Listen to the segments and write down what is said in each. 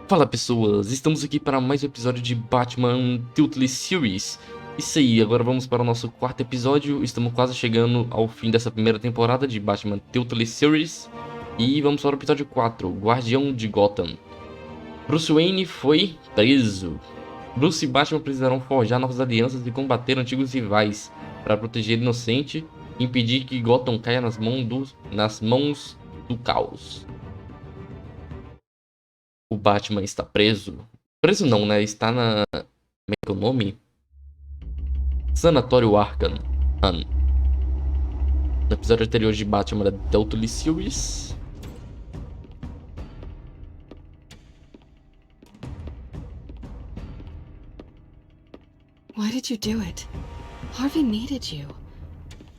Fala pessoas, estamos aqui para mais um episódio de Batman Telltale Series. Isso aí, agora vamos para o nosso quarto episódio. Estamos quase chegando ao fim dessa primeira temporada de Batman Telltale Series. E vamos para o episódio 4, Guardião de Gotham. Bruce Wayne foi preso. Bruce e Batman precisarão forjar novas alianças e combater antigos rivais para proteger o inocente e impedir que Gotham caia nas mãos do caos. O Batman está preso. Preso não, né? Está na... Como é que é o nome? Sanatório Arkham. No episódio anterior de Batman da Telltale Series. Why did you do it? Harvey needed you.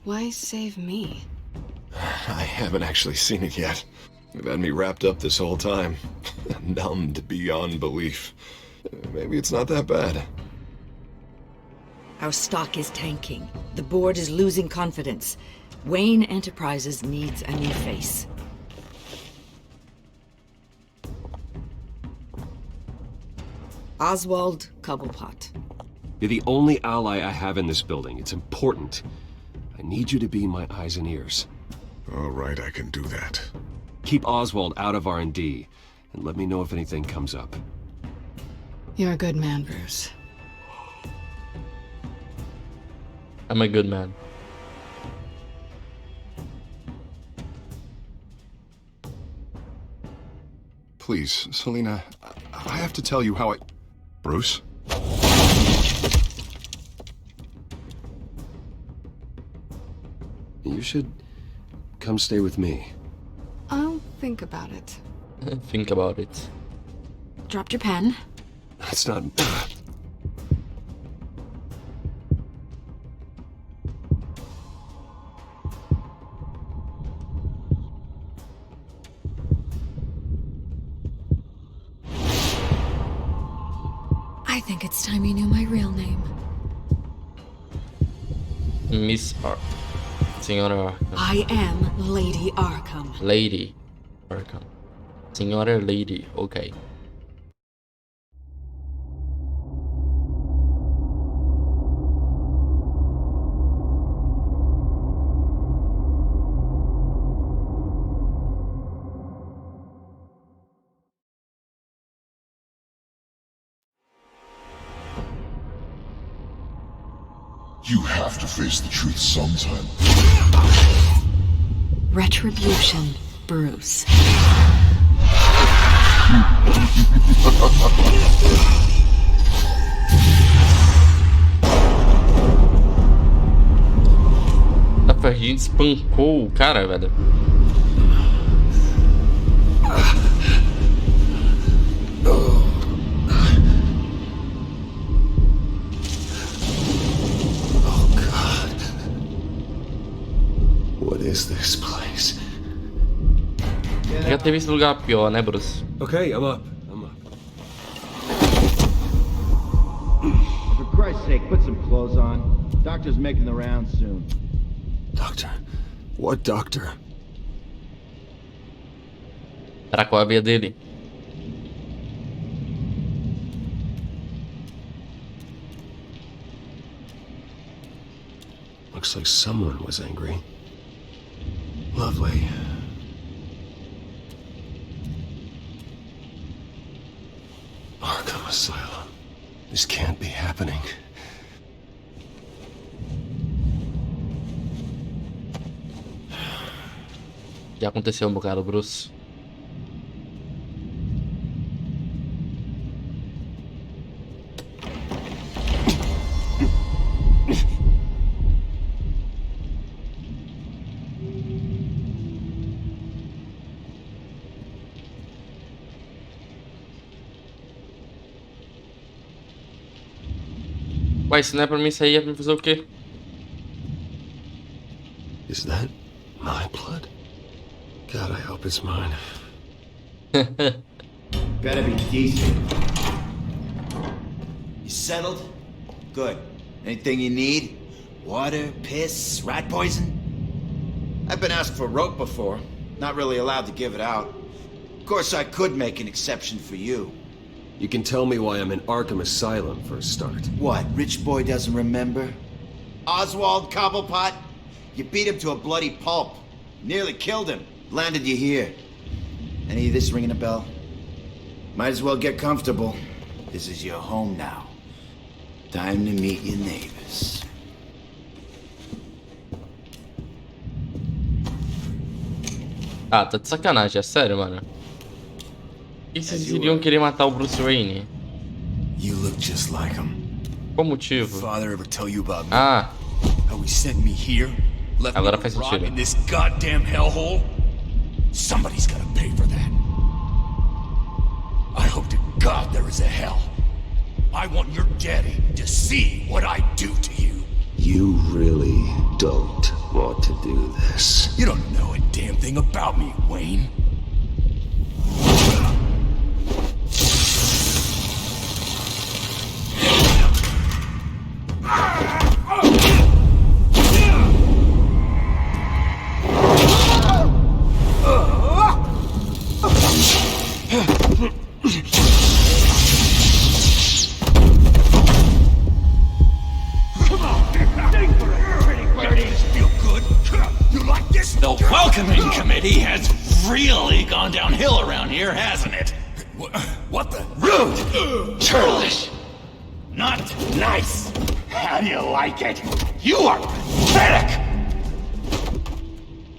Why save me? I haven't actually seen it yet. They've had me wrapped up this whole time. Numbed beyond belief. Maybe it's not that bad. Our stock is tanking. The board is losing confidence. Wayne Enterprises needs a new face. Oswald Cobblepot. You're the only ally I have in this building. It's important. I need you to be my eyes and ears. All right, I can do that. Keep Oswald out of R&D, and let me know if anything comes up. You're a good man, Bruce. I'm a good man. Please, Selina, I have to tell you how I... Bruce? You should come stay with me. I'll think about it. Think about it. Dropped your pen. That's not... I think it's time you knew my real name. Miss Senhora Arkham. I am Lady Arkham. Lady Arkham. Senhora Lady, ok. You have to face the truth sometime. Retribution, Bruce. A gente espancou o cara, velho. What is this place? Já teve esse lugar pior, né, Bruce? Okay, I'm up. For Christ's sake, put some clothes on. Doctor's making the rounds soon. Doctor? What doctor? Será qual é a veia dele? Looks like someone was angry. Lovely. Arkham Asylum. This can't be happening. O que aconteceu, meu caro Bruce? Ué, se não é pra mim sair, é pra mim fazer o quê? Is that my blood? God, I hope it's mine. Better be decent. You settled? Good. Anything you need? Water, piss, rat poison? I've been asked for rope before. Not really allowed to give it out. Of course, I could make an exception for you. You can tell me why I'm in Arkham Asylum for a start. What, rich boy doesn't remember? Oswald Cobblepot? You beat him to a bloody pulp. Nearly killed him. Landed you here. Any of this ringing a bell? Might as well get comfortable. This is your home now. Time to meet your neighbors. Ah, tá de sacanagem, é sério, mano. E vocês iriam querer matar o Bruce Wayne? You look just like him. Qual motivo? Father ever tell you about me? Ah, How he sent me here? Left agora me faz to rot sentido. in this goddamn hellhole? Somebody's gotta pay for that. I hope to God there is a hell. I want your daddy to see what I do to you. You really don't want to do this. You don't know a damn thing about me, Wayne. The welcoming committee has really gone downhill around here, hasn't it? What the? Rude! Churlish! Not nice! How do you like it? You are pathetic!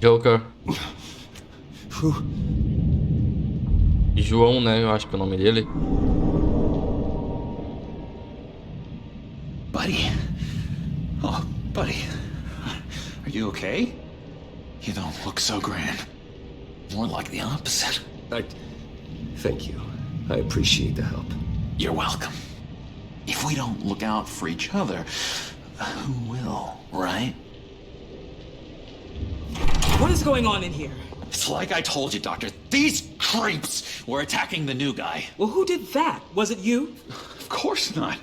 Joker. João, né? Eu acho que é o nome dele. Buddy. Oh, buddy. Are you okay? You don't look so grand. More like the opposite. Thank you. I appreciate the help. You're welcome. If we don't look out for each other, who will, right? What is going on in here? It's like I told you, Doctor. These creeps were attacking the new guy. Well, who did that? Was it you? Of course not.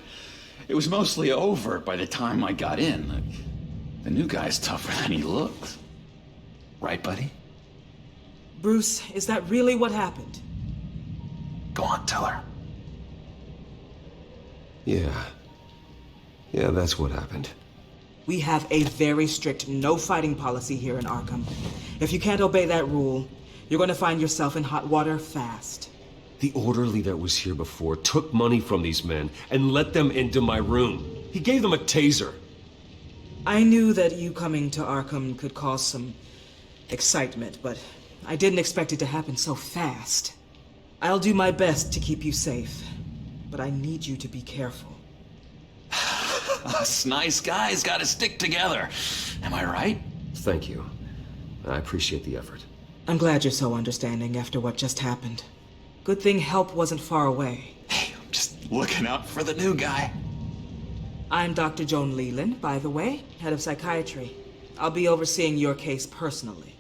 It was mostly over by the time I got in. The new guy's tougher than he looks. Right, buddy? Bruce, is that really what happened? Go on, tell her. Yeah, that's what happened. We have a very strict no fighting policy here in Arkham. If you can't obey that rule, you're going to find yourself in hot water fast. The orderly that was here before took money from these men and let them into my room. He gave them a taser. I knew that you coming to Arkham could cause some excitement, but I didn't expect it to happen so fast. I'll do my best to keep you safe, but I need you to be careful. Us nice guys gotta stick together. Am I right? Thank you. I appreciate the effort. I'm glad you're so understanding after what just happened. Good thing help wasn't far away. Hey, I'm just looking out for the new guy. I'm Dr. Joan Leland, by the way, head of psychiatry. I'll be overseeing your case personally.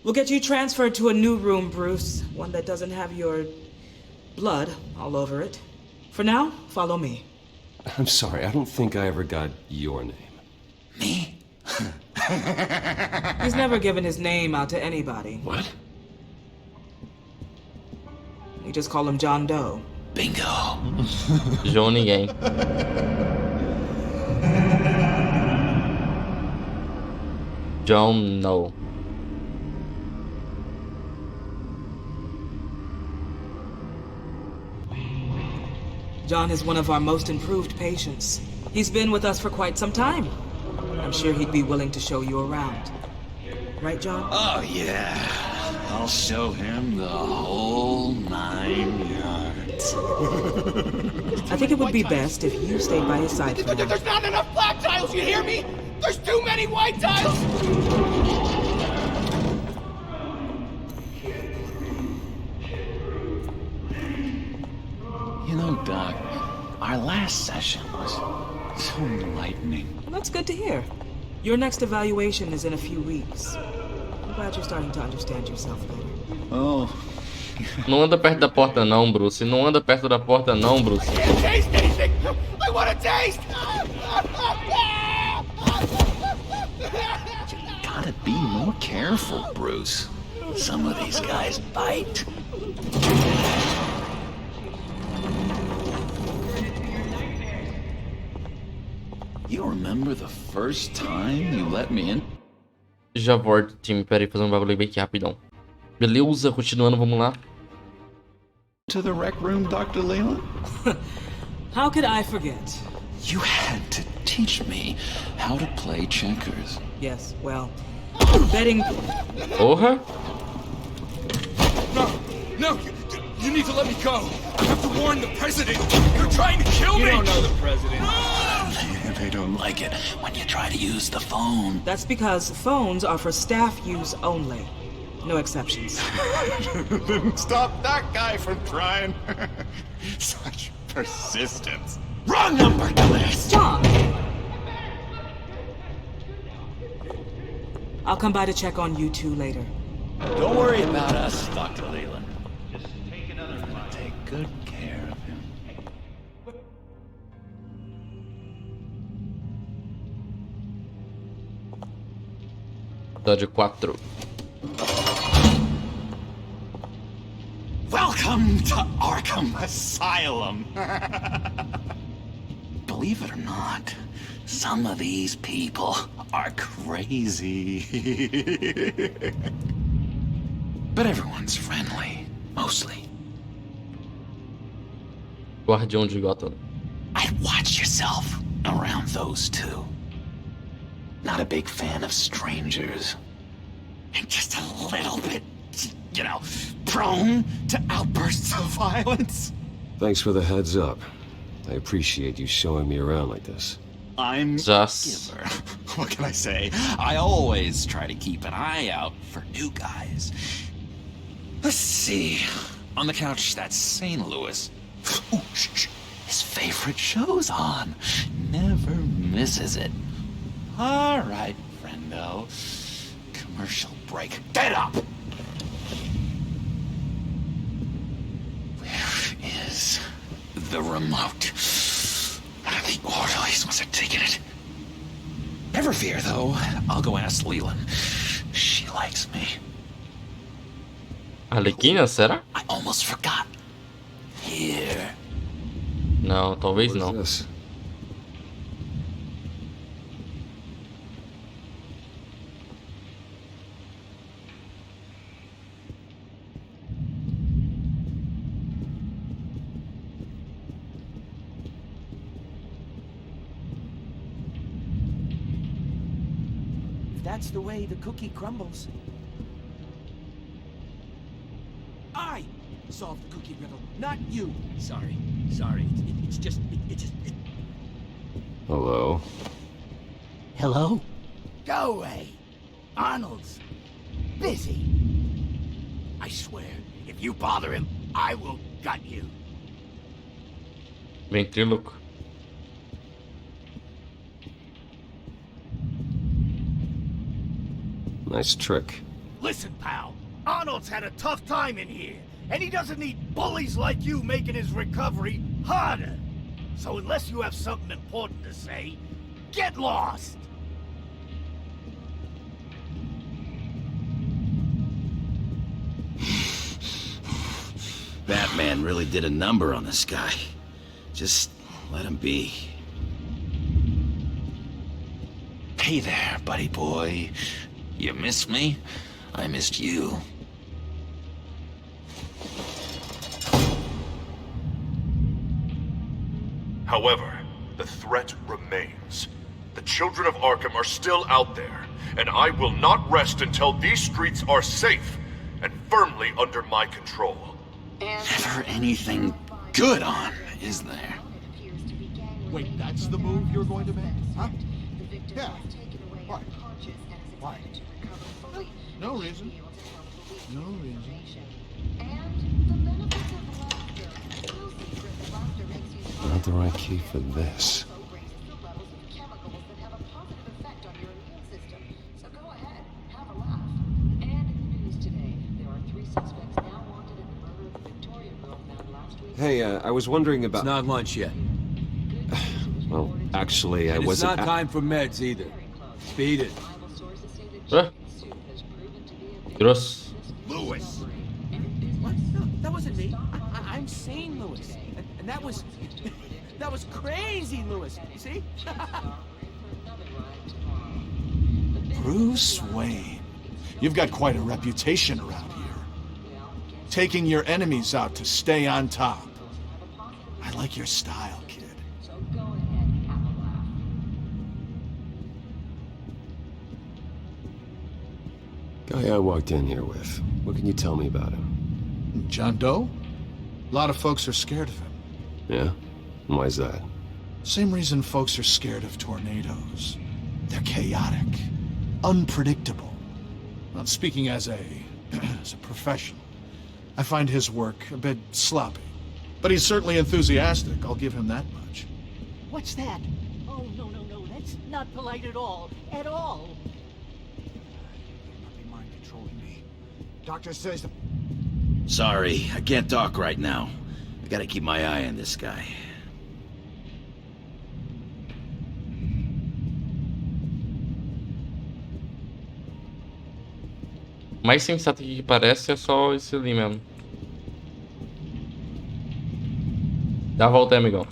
We'll get you transferred to a new room, Bruce. One that doesn't have your blood all over it. For now, follow me. I'm sorry, I don't think I ever got your name. Me? He's never given his name out to anybody. What? We just call him John Doe. Bingo. João ninguém. John no. John is one of our most improved patients. He's been with us for quite some time. I'm sure he'd be willing to show you around. Right, John? Oh, yeah. I'll show him the whole 9 yards. I think it would be best if you stayed by his side for now. There's not enough black tiles, you hear me? There's too many white tiles! You know, Doc, our last session was so enlightening. Well, that's good to hear. Your next evaluation is in a few weeks. I'm glad you're starting to understand yourself better. Oh. Não anda perto da porta não, Bruce. Não anda perto da porta não, Bruce. I can't taste anything! I want to taste! You gotta be more careful, Bruce. Some of these guys bite. You remember the first time you let me in? Já volto, time. Pera aí, fazer um bagulho bem aqui rapidão. Beleza, continuando, vamos lá. To the rec room, Dr. Leland? How could I forget? You had to teach me how to play checkers. Yes, well, betting... Porra! No, you need to let me go. I have to warn the president. You're trying to kill me. You don't know the president. They don't like it when you try to use the phone. That's because phones are for staff use only. No exceptions. Didn't stop that guy from trying. Such persistence. Wrong number, Claire. Stop! I'll come by to check on you two later. Don't worry about us, Dr. Leland. Just take another one. Take good care of him. Episódio 4. Welcome to Arkham Asylum. Believe it or not, some of these people are crazy. But everyone's friendly, mostly. Guardião de Gotham. I'd watch yourself around those two. Not a big fan of strangers. And just a little bit, you know, prone to outbursts of violence. Thanks for the heads up. I appreciate you showing me around like this. I'm a giver. What can I say? I always try to keep an eye out for new guys. Let's see. On the couch, that's St. Louis. Ooh, shh. His favorite show's on. Never misses it. All right, friendo. Commercial break. Get up! Where is the remote? The orderlies must have taken it. Never fear, though. I'll go ask Leland. She likes me. Arlequina, será? I almost forgot. Here. Não, talvez não. That's the way the cookie crumbles. I solved the cookie riddle, not you. Sorry. It's just... Hello? Hello? Go away. Arnold's busy. I swear, if you bother him, I will gut you. Ventríloco. Nice trick. Listen, pal. Arnold's had a tough time in here, and he doesn't need bullies like you making his recovery harder. So unless you have something important to say, get lost! Batman really did a number on this guy. Just let him be. Hey there, buddy boy. You miss me? I missed you. However, the threat remains. The children of Arkham are still out there, and I will not rest until these streets are safe and firmly under my control. Never anything good on, is there? Wait, that's the move you're going to make? Huh? Yeah. Why? Why? No reason. No reason. Not the right key for this. Hey, I was wondering about... It's not lunch yet. Well, actually, I And wasn't... it's not time for meds either. Speed it. Gross. Lewis! What? No, that wasn't me. I'm saying Lewis. And that was crazy, Lewis. You see? Bruce Wayne. You've got quite a reputation around here. Taking your enemies out to stay on top. I like your style, kid. Guy I walked in here with. What can you tell me about him? John Doe? A lot of folks are scared of him. Yeah? And why's that? Same reason folks are scared of tornadoes. They're chaotic, unpredictable. Well, speaking as a professional, I find his work a bit sloppy. But he's certainly enthusiastic, I'll give him that much. What's that? Oh, no, that's not polite at all. At all. Be mind controlling me. Doctor says the... Sorry, I can't talk right now. I gotta keep my eye on this guy. O mais sensato que parece é só esse ali mesmo. Dá a volta aí, amigão.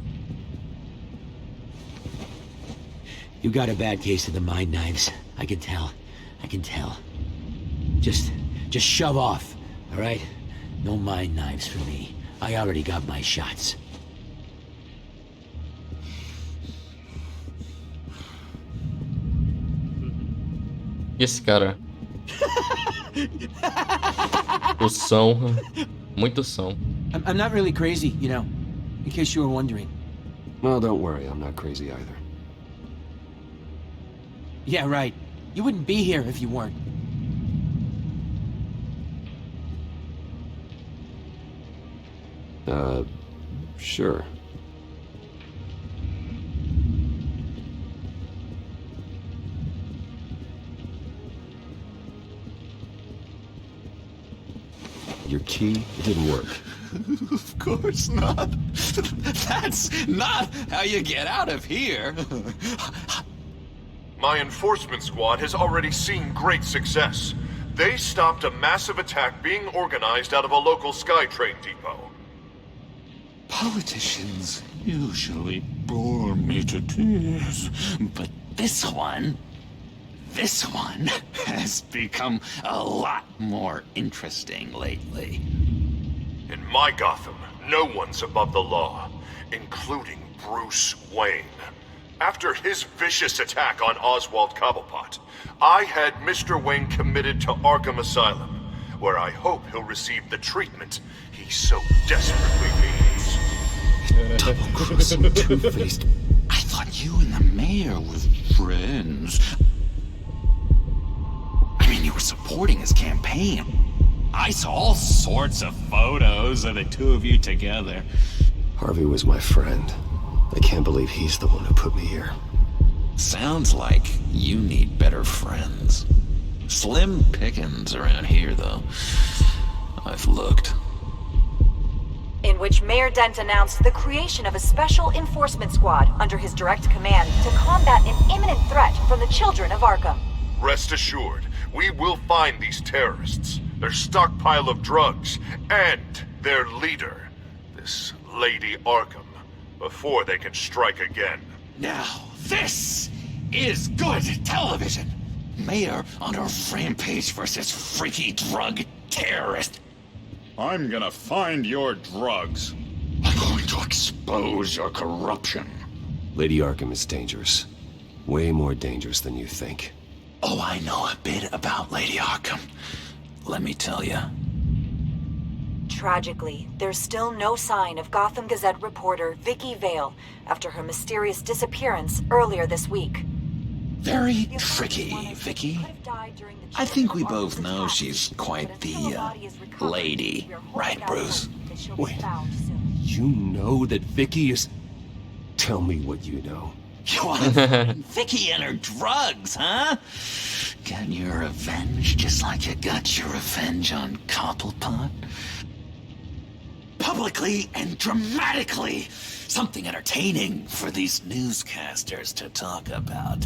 You got a bad case of the mind knives. I can tell. Just shove off, all right? No mind knives for me. I already got my shots. E esse cara? O som. Muito som. I'm not really crazy, you know, in case you were wondering. Well, don't worry, I'm not crazy either. Yeah, right. You wouldn't be here if you weren't. Sure. Your key didn't work. Of course not. That's not how you get out of here. My enforcement squad has already seen great success. They stopped a massive attack being organized out of a local SkyTrain depot. Politicians usually bore me to tears, but this one has become a lot more interesting lately. In my Gotham, no one's above the law, including Bruce Wayne. After his vicious attack on Oswald Cobblepot, I had Mr. Wayne committed to Arkham Asylum, where I hope he'll receive the treatment he so desperately needs. Double-crossing, two-faced... I thought you and the mayor were friends. I mean, you were supporting his campaign. I saw all sorts of photos of the two of you together. Harvey was my friend. I can't believe he's the one who put me here. Sounds like you need better friends. Slim pickings around here, though. I've looked. In which Mayor Dent announced the creation of a special enforcement squad under his direct command to combat an imminent threat from the children of Arkham. Rest assured, we will find these terrorists, their stockpile of drugs, and their leader, this Lady Arkham, before they can strike again. Now, this is good television. Mayor on a rampage versus freaky drug terrorist. I'm gonna find your drugs. I'm going to expose your corruption. Lady Arkham is dangerous. Way more dangerous than you think. Oh, I know a bit about Lady Arkham. Let me tell you. Tragically, there's still no sign of Gotham Gazette reporter Vicky Vale after her mysterious disappearance earlier this week. Very tricky, Vicky. I think we both know she's quite the, lady, right, Bruce? Wait, you know that Vicky is... Tell me what you know. You want to find Vicky and her drugs, huh? Got your revenge just like you got your revenge on Cobblepot? Publicly and dramatically! Something entertaining for these newscasters to talk about.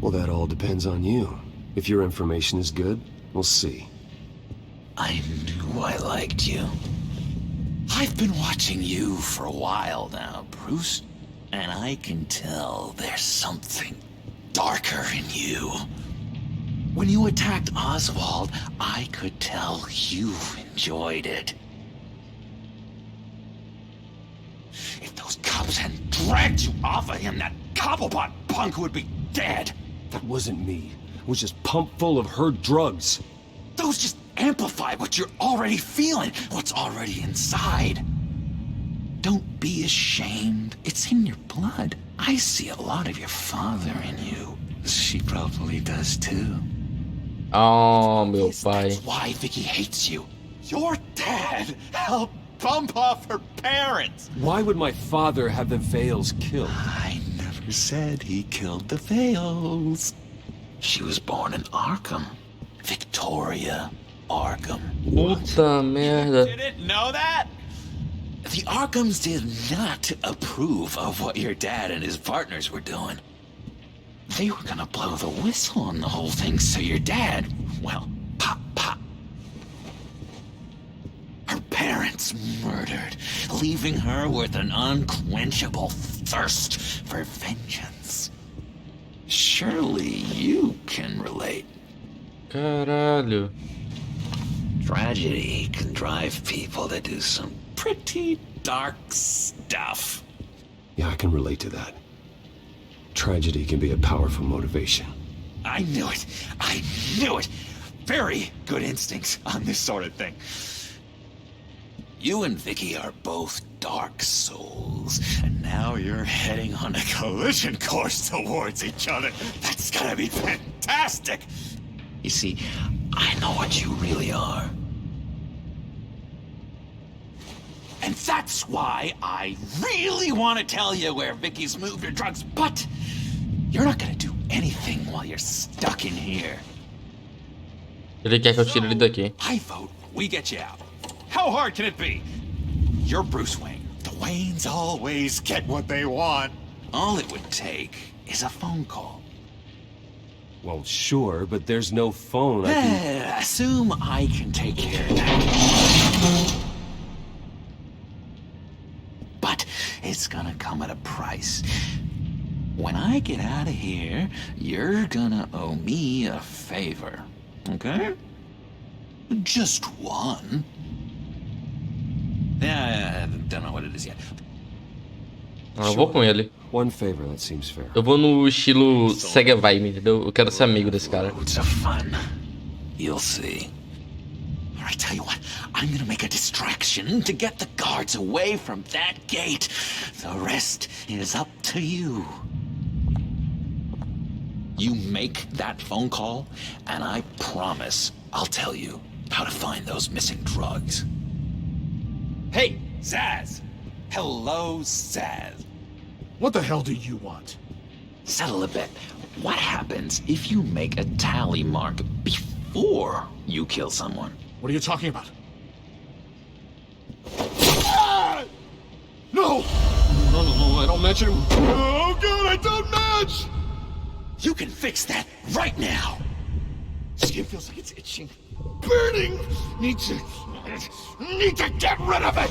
Well, that all depends on you. If your information is good, we'll see. I knew I liked you. I've been watching you for a while now, Bruce, and I can tell there's something darker in you. When you attacked Oswald, I could tell you enjoyed it. If those cops hadn't dragged you off of him, that Cobblepot punk would be dead. That wasn't me. It was just pumped full of her drugs. Those just amplify what you're already feeling, what's already inside. Don't be ashamed. It's in your blood. I see a lot of your father in you. She probably does too. Oh, meu pai. That's why Vicky hates you. Your dad helped bump off her parents. Why would my father have the Vales killed? I never said he killed the Vales. She was born in Arkham. Victoria Arkham. Puta merda. Didn't know that? The Arkhams did not approve of what your dad and his partners were doing. They were gonna blow the whistle on the whole thing, so your dad, well, pop. Her parents murdered, leaving her with an unquenchable thirst for vengeance. Surely you can relate. Caralho. Tragedy can drive people to do some pretty dark stuff. Yeah, I can relate to that. Tragedy can be a powerful motivation. I knew it. I knew it. Very good instincts on this sort of thing. You and Vicky are both dark souls, and now you're heading on a collision course towards each other. That's gonna be fantastic. You see, I know what you really are. And that's why I really want to tell you where Vicky's moved her drugs, but you're not gonna do anything while you're stuck in here. Ele quer que eu tire ele daqui. I vote we get you out. How hard can it be? You're Bruce Wayne. The Waynes always get what they want. All it would take is a phone call. Well, sure, but there's no phone. I can... Assume I can take care of that. But it's gonna come at a price. When I get out of here, you're gonna owe me a favor, okay? Just one. Yeah, I don't know what it is yet. Eu vou com ele. One favor, that seems fair. Eu vou no estilo segue a vibe, entendeu? Eu quero ser amigo desse cara. Loads of fun. You'll see. All right, tell you what. I'm gonna make a distraction to get the guards away from that gate. The rest is up to you. You make that phone call, and I promise I'll tell you how to find those missing drugs. Hey, Zaz! Hello, Zaz. What the hell do you want? Settle a bit. What happens if you make a tally mark before you kill someone? What are you talking about? Ah! No! No, I don't match him. Oh, God, I don't match! You can fix that right now. Skin feels like it's itching. Burning! Need to get rid of it!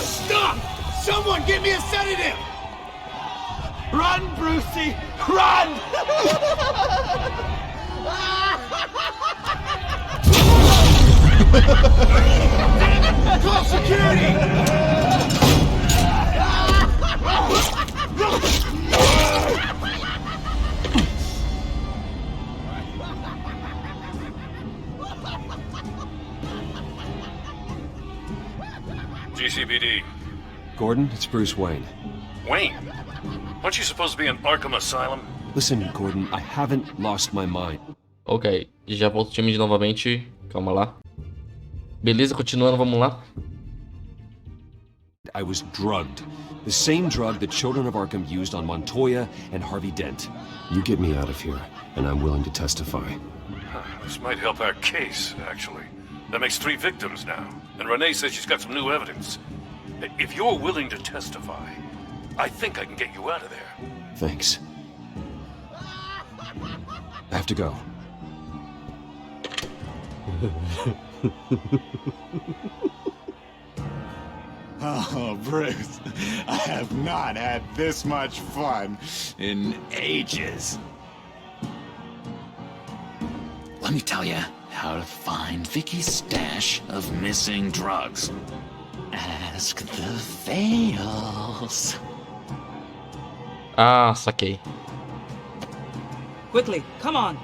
Stop! Someone give me a sedative! Run, Brucey! Run! Call security! GCPD. Gordon, it's Bruce Wayne. Wayne? Aren't you supposed to be in Arkham Asylum? Listen, Gordon, I haven't lost my mind. Ok, já volto o time de novamente. Calma lá. Beleza, continuando, vamos lá. I was drugged. The same drug the children of Arkham used on Montoya and Harvey Dent. You get me out of here, and I'm willing to testify. This might help our case, actually. That makes 3 victims now. And Renee says she's got some new evidence. If you're willing to testify, I think I can get you out of there. Thanks. I have to go. Oh, Bruce, I have not had this much fun in ages. Let me tell you how to find Vicky's stash of missing drugs. Ask the fails. Ah, saquei. Quickly, come on.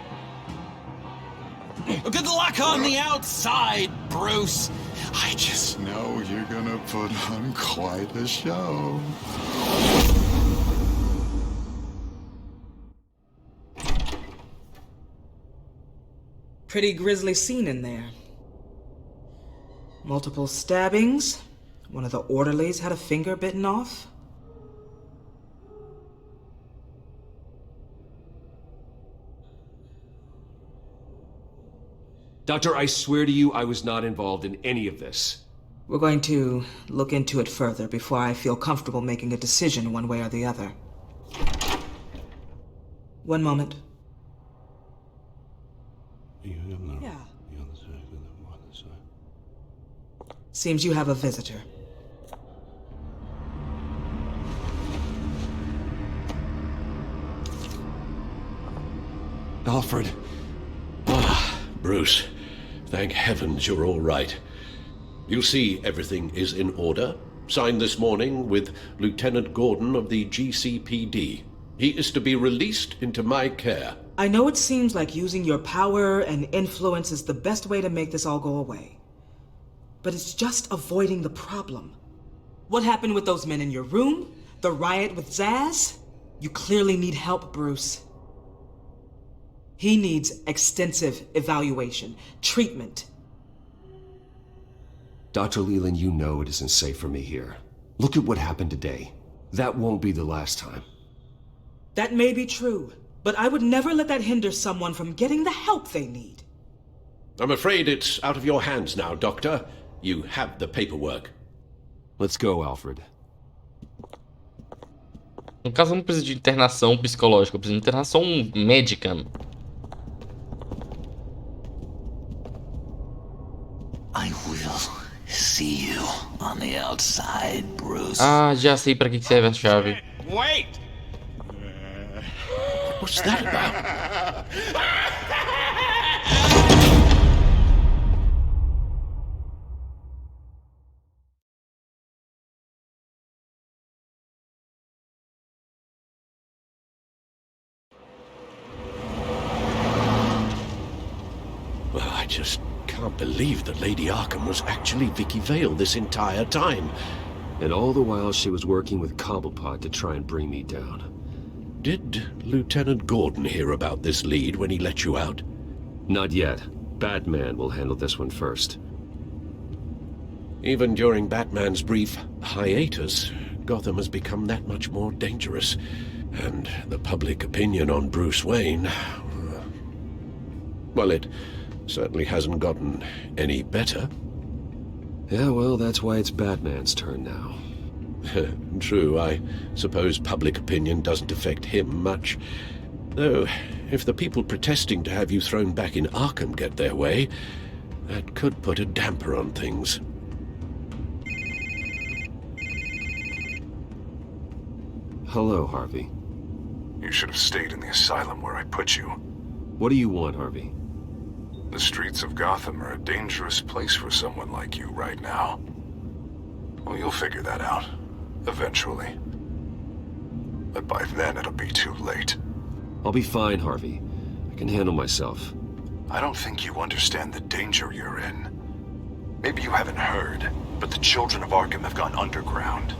Good luck on the outside, Bruce. I just know you're gonna put on quite a show. Pretty grisly scene in there. Multiple stabbings. One of the orderlies had a finger bitten off. Doctor, I swear to you, I was not involved in any of this. We're going to look into it further before I feel comfortable making a decision one way or the other. One moment. Yeah. Seems you have a visitor. Alfred. Ah, Bruce. Thank heavens you're all right. You see, everything is in order. Signed this morning with Lieutenant Gordon of the GCPD. He is to be released into my care. I know it seems like using your power and influence is the best way to make this all go away. But it's just avoiding the problem. What happened with those men in your room? The riot with Zaz? You clearly need help, Bruce. He needs extensive evaluation, treatment. Dr. Leland, you know it isn't safe for me here. Look at what happened today. That won't be the last time. That may be true, but I would never let that hinder someone from getting the help they need. I'm afraid it's out of your hands now, Doctor. You have the paperwork. Let's go, Alfred. No caso, eu não preciso de internação psicológica, eu preciso de internação médica. I will see you on the outside, Bruce. Ah, já sei pra que serve a chave. Wait! What's that about? Well, I just can't believe that Lady Arkham was actually Vicky Vale this entire time. And all the while she was working with Cobblepot to try and bring me down. Did Lieutenant Gordon hear about this lead when he let you out? Not yet. Batman will handle this one first. Even during Batman's brief hiatus, Gotham has become that much more dangerous. And the public opinion on Bruce Wayne... well, it certainly hasn't gotten any better. Yeah, well, that's why it's Batman's turn now. True, I suppose public opinion doesn't affect him much. Though, if the people protesting to have you thrown back in Arkham get their way, that could put a damper on things. Hello, Harvey. You should have stayed in the asylum where I put you. What do you want, Harvey? The streets of Gotham are a dangerous place for someone like you right now. Well, you'll figure that out. Eventually. But by then it'll be too late. I'll be fine, Harvey. I can handle myself. I don't think you understand the danger you're in. Maybe you haven't heard, but the children of Arkham have gone underground.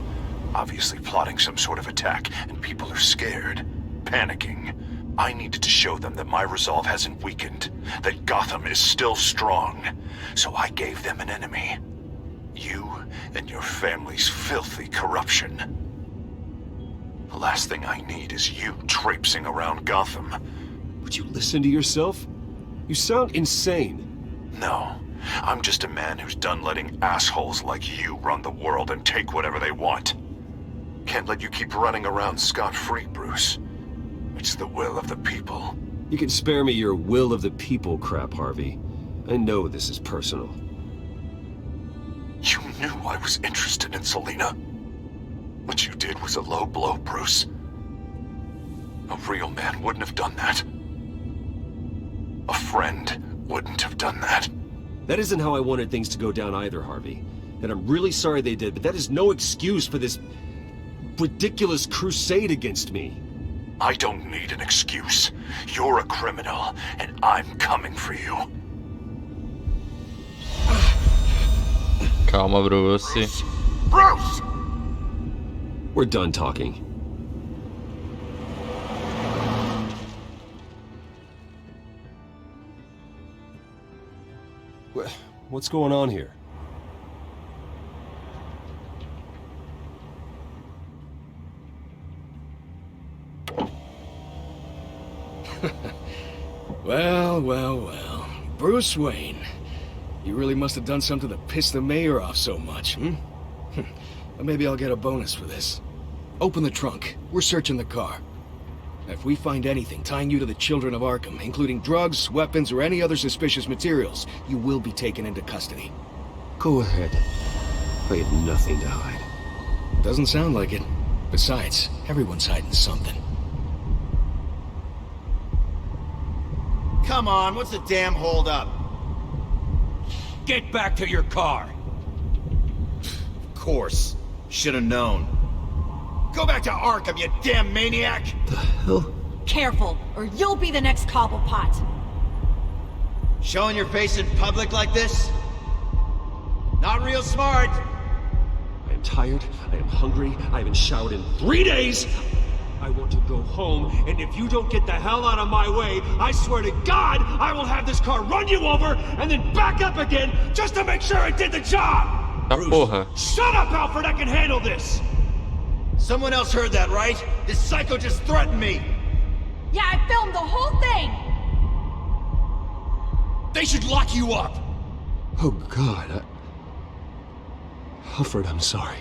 Obviously plotting some sort of attack, and people are scared, panicking. I needed to show them that my resolve hasn't weakened, that Gotham is still strong. So I gave them an enemy. You and your family's filthy corruption. The last thing I need is you traipsing around Gotham. Would you listen to yourself? You sound insane. No, I'm just a man who's done letting assholes like you run the world and take whatever they want. Can't let you keep running around scot-free, Bruce. It's the will of the people. You can spare me your will of the people crap, Harvey. I know this is personal. You knew I was interested in Selena. What you did was a low blow, Bruce. A real man wouldn't have done that. A friend wouldn't have done that. That isn't how I wanted things to go down either, Harvey. And I'm really sorry they did, but that is no excuse for this ridiculous crusade against me. I don't need an excuse. You're a criminal, and I'm coming for you. Calma, Bruce. Bruce! We're done talking. What's going on here? Well. Bruce Wayne. You really must have done something to piss the mayor off so much, hmm? Well, maybe I'll get a bonus for this. Open the trunk. We're searching the car. If we find anything tying you to the Children of Arkham, including drugs, weapons, or any other suspicious materials, you will be taken into custody. Go ahead. I had nothing to hide. Doesn't sound like it. Besides, everyone's hiding something. Come on, what's the damn holdup? Get back to your car! Of course. Should have known. Go back to Arkham, you damn maniac! The hell? Careful, or you'll be the next Cobblepot. Showing your face in public like this? Not real smart. I am tired, I am hungry, I haven't showered in 3 days! I want to go home, and if you don't get the hell out of my way, I swear to God, I will have this car run you over, and then back up again, just to make sure it did the job! Porra. Shut up, Alfred, I can handle this! Someone else heard that, right? This psycho just threatened me! Yeah, I filmed the whole thing! They should lock you up! Oh, God, Alfred, I'm sorry.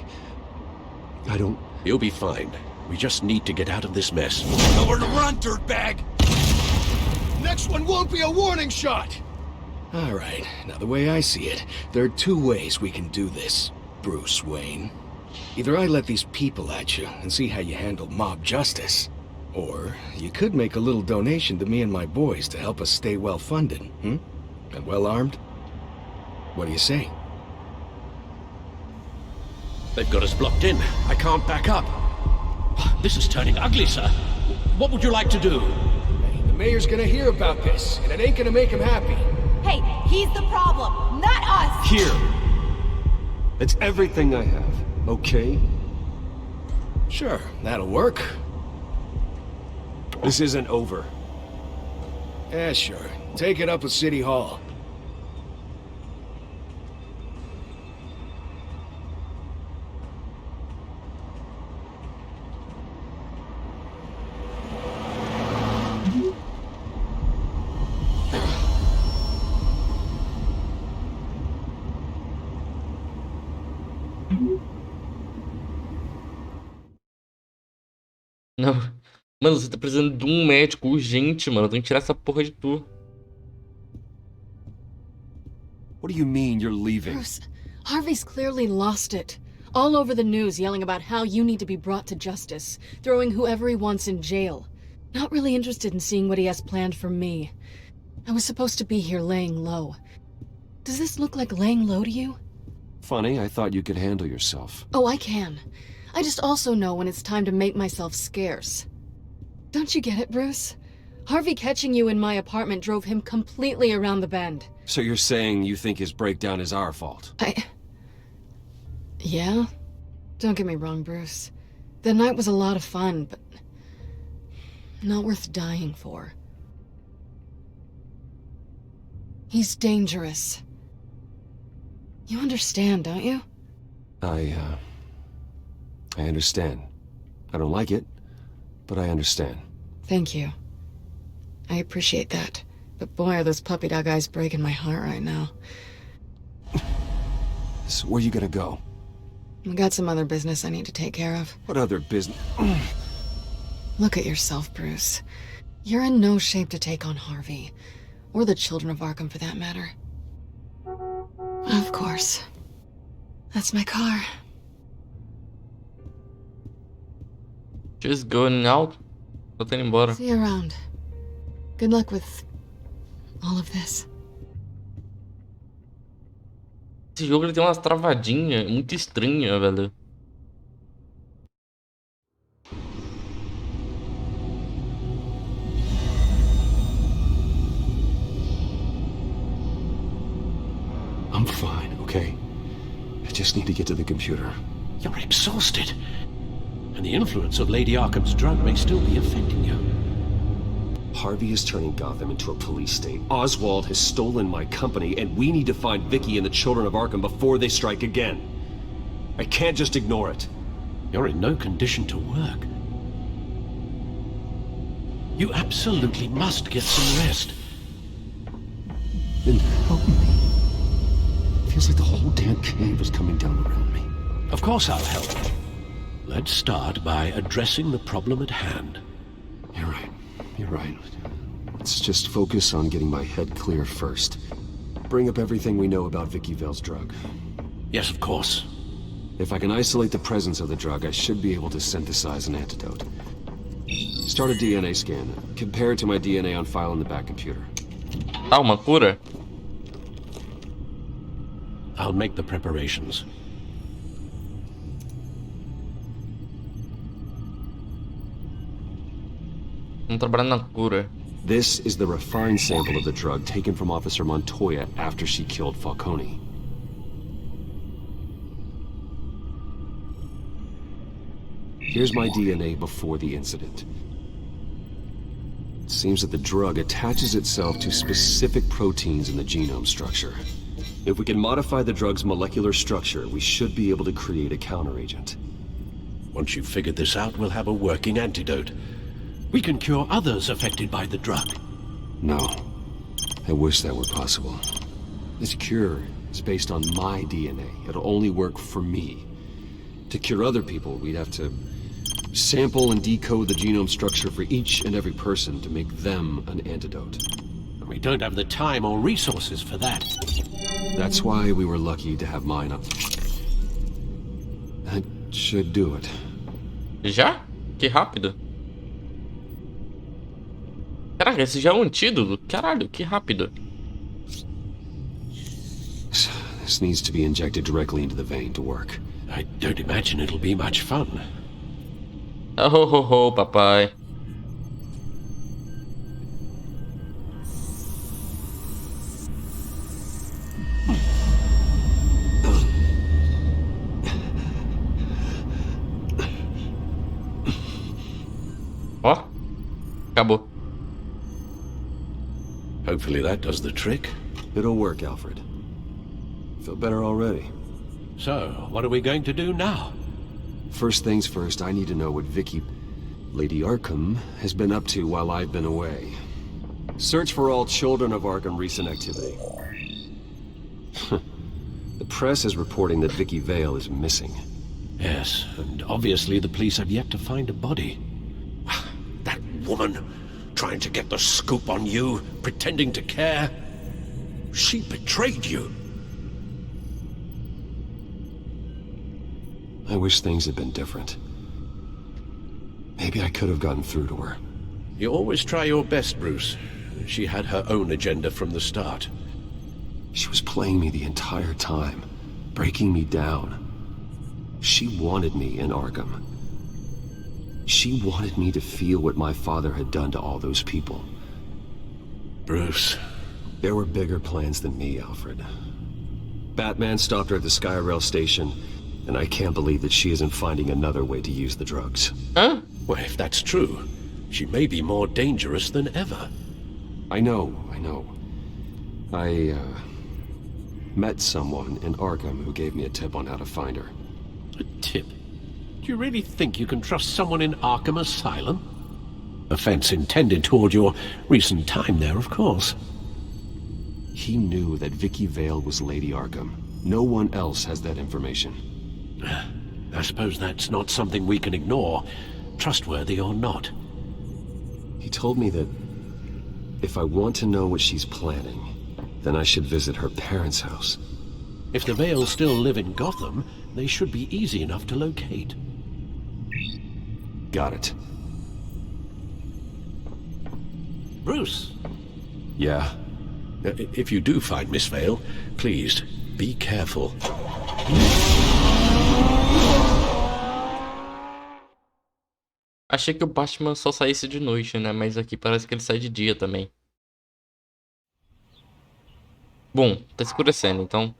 I don't... You'll be fine. We just need to get out of this mess. Nowhere to run, dirtbag! Next one won't be a warning shot! Alright, now the way I see it, there are 2 ways we can do this, Bruce Wayne. Either I let these people at you and see how you handle mob justice, or you could make a little donation to me and my boys to help us stay well-funded, And well-armed? What do you say? They've got us blocked in. I can't back up. This is turning ugly, sir. What would you like to do? Hey, the mayor's gonna hear about this, and it ain't gonna make him happy. Hey, he's the problem, not us! Here! It's everything I have, okay? Sure, that'll work. This isn't over. Yeah, sure. Take it up with City Hall. Não. Mano, você tá precisando de um médico urgente, mano. Tem que tirar essa porra de tu. What do you mean you're leaving? Bruce, Harvey's clearly lost it. All over the news yelling about how you need to be brought to justice, throwing whoever he wants in jail. Not really interested in seeing what he has planned for me. I was supposed to be here laying low. Does this look like laying low to you? Funny, I thought you could handle yourself. Oh, I can. I just also know when it's time to make myself scarce. Don't you get it, Bruce? Harvey catching you in my apartment drove him completely around the bend. So you're saying you think his breakdown is our fault? Yeah? Don't get me wrong, Bruce. The night was a lot of fun, but not worth dying for. He's dangerous. You understand, don't you? I understand. I don't like it, but I understand. Thank you. I appreciate that. But boy, are those puppy dog eyes breaking my heart right now. So where you gonna go? I got some other business I need to take care of. What other business? Look at yourself, Bruce. You're in no shape to take on Harvey. Or the Children of Arkham, for that matter. Of course. That's my car. Just going out. Tô indo embora. See you around. Good luck with all of this. Esse jogo ele tem umas travadinhas muito estranhas, velho. I'm fine, okay? I just need to get to the computer. You're exhausted. And the influence of Lady Arkham's drug may still be affecting you. Harvey is turning Gotham into a police state. Oswald has stolen my company, and we need to find Vicky and the children of Arkham before they strike again. I can't just ignore it. You're in no condition to work. You absolutely must get some rest. Then help me. Feels like the whole damn cave is coming down around me. Of course I'll help. Let's start by addressing the problem at hand. You're right. You're right. Let's just focus on getting my head clear first. Bring up everything we know about Vicky Vale's drug. Yes, of course. If I can isolate the presence of the drug, I should be able to synthesize an antidote. Start a DNA scan. Compare it to my DNA on file in the back computer. Ah, uma cura? I'll make the preparations. Vamos trabalhar na cura. This is the refined sample of the drug taken from Officer Montoya after she killed Falcone. Here's my DNA before the incident. It seems that the drug attaches itself to specific proteins in the genome structure. If we can modify the drug's molecular structure, we should be able to create a counteragent. Once you've figured this out, we'll have a working antidote. We can cure others affected by the drug. No. I wish that were possible. This cure is based on my DNA. It'll only work for me. To cure other people, we'd have to sample and decode the genome structure for each and every person to make them an antidote. We don't have the time or resources for that. That's why we were lucky to have mine up. That should do it. Já? Que rápido. Caraca, esse já é um antídoto? Caralho, que rápido. This needs to be injected directly into the vein to work. I don't imagine it'll be much fun. Oh, ho, ho, ho, papai. Ó, acabou. Hopefully that does the trick. It'll work, Alfred. Feel better already. So, what are we going to do now? First things first, I need to know what Vicky, Lady Arkham, has been up to while I've been away. Search for all children of Arkham recent activity. The press is reporting that Vicky Vale is missing. Yes, and obviously the police have yet to find a body. That woman, trying to get the scoop on you, pretending to care. She betrayed you. I wish things had been different. Maybe I could have gotten through to her. You always try your best, Bruce. She had her own agenda from the start. She was playing me the entire time, breaking me down. She wanted me in Arkham. She wanted me to feel what my father had done to all those people. Bruce. There were bigger plans than me, Alfred. Batman stopped her at the Skyrail station, and I can't believe that she isn't finding another way to use the drugs. Huh? Well, if that's true, she may be more dangerous than ever. I know. I met someone in Arkham who gave me a tip on how to find her. A tip? Do you really think you can trust someone in Arkham Asylum? Offense intended toward your recent time there, of course. He knew that Vicky Vale was Lady Arkham. No one else has that information. I suppose that's not something we can ignore, trustworthy or not. He told me that if I want to know what she's planning, then I should visit her parents' house. If the Vales still live in Gotham, they should be easy enough to locate. Got it. Bruce, Yeah? if you do find Miss Vale, please, be careful. Achei que o Batman só saísse de noite, né? Mas aqui parece que ele sai de dia também. Bom, tá escurecendo, então...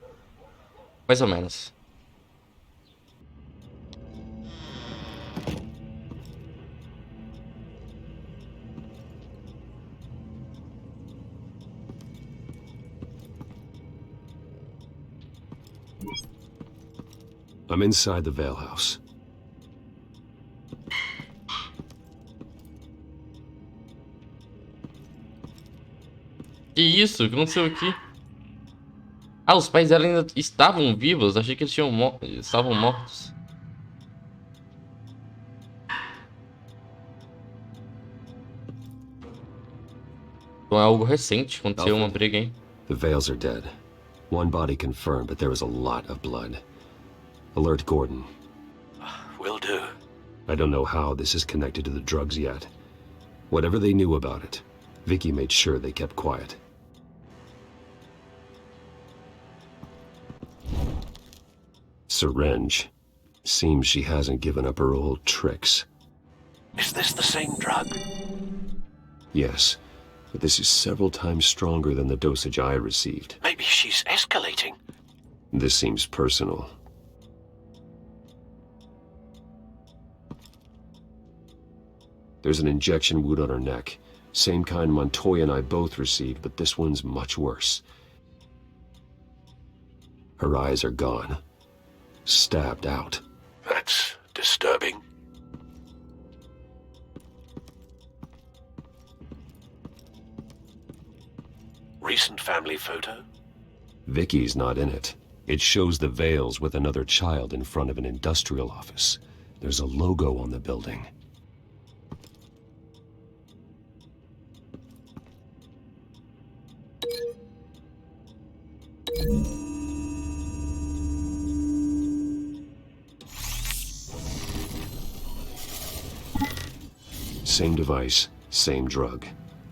mais ou menos. I'm inside the Vale House. Que isso? O que aconteceu aqui? Ah, os pais dela ainda estavam vivos? Achei que eles estavam mortos. Então é algo recente, aconteceu uma briga, hein? The Vales are dead. One body confirmed, but there was a lot of blood. Alert Gordon. Will do. I don't know how this is connected to the drugs yet. Whatever they knew about it, Vicky made sure they kept quiet. Syringe. Seems she hasn't given up her old tricks. Is this the same drug? Yes, but this is several times stronger than the dosage I received. Maybe she's escalating. This seems personal. There's an injection wound on her neck. Same kind Montoya and I both received, but this one's much worse. Her eyes are gone. Stabbed out. That's disturbing. Recent family photo? Vicky's not in it. It shows the Vales with another child in front of an industrial office. There's a logo on the building. Same device, same drug.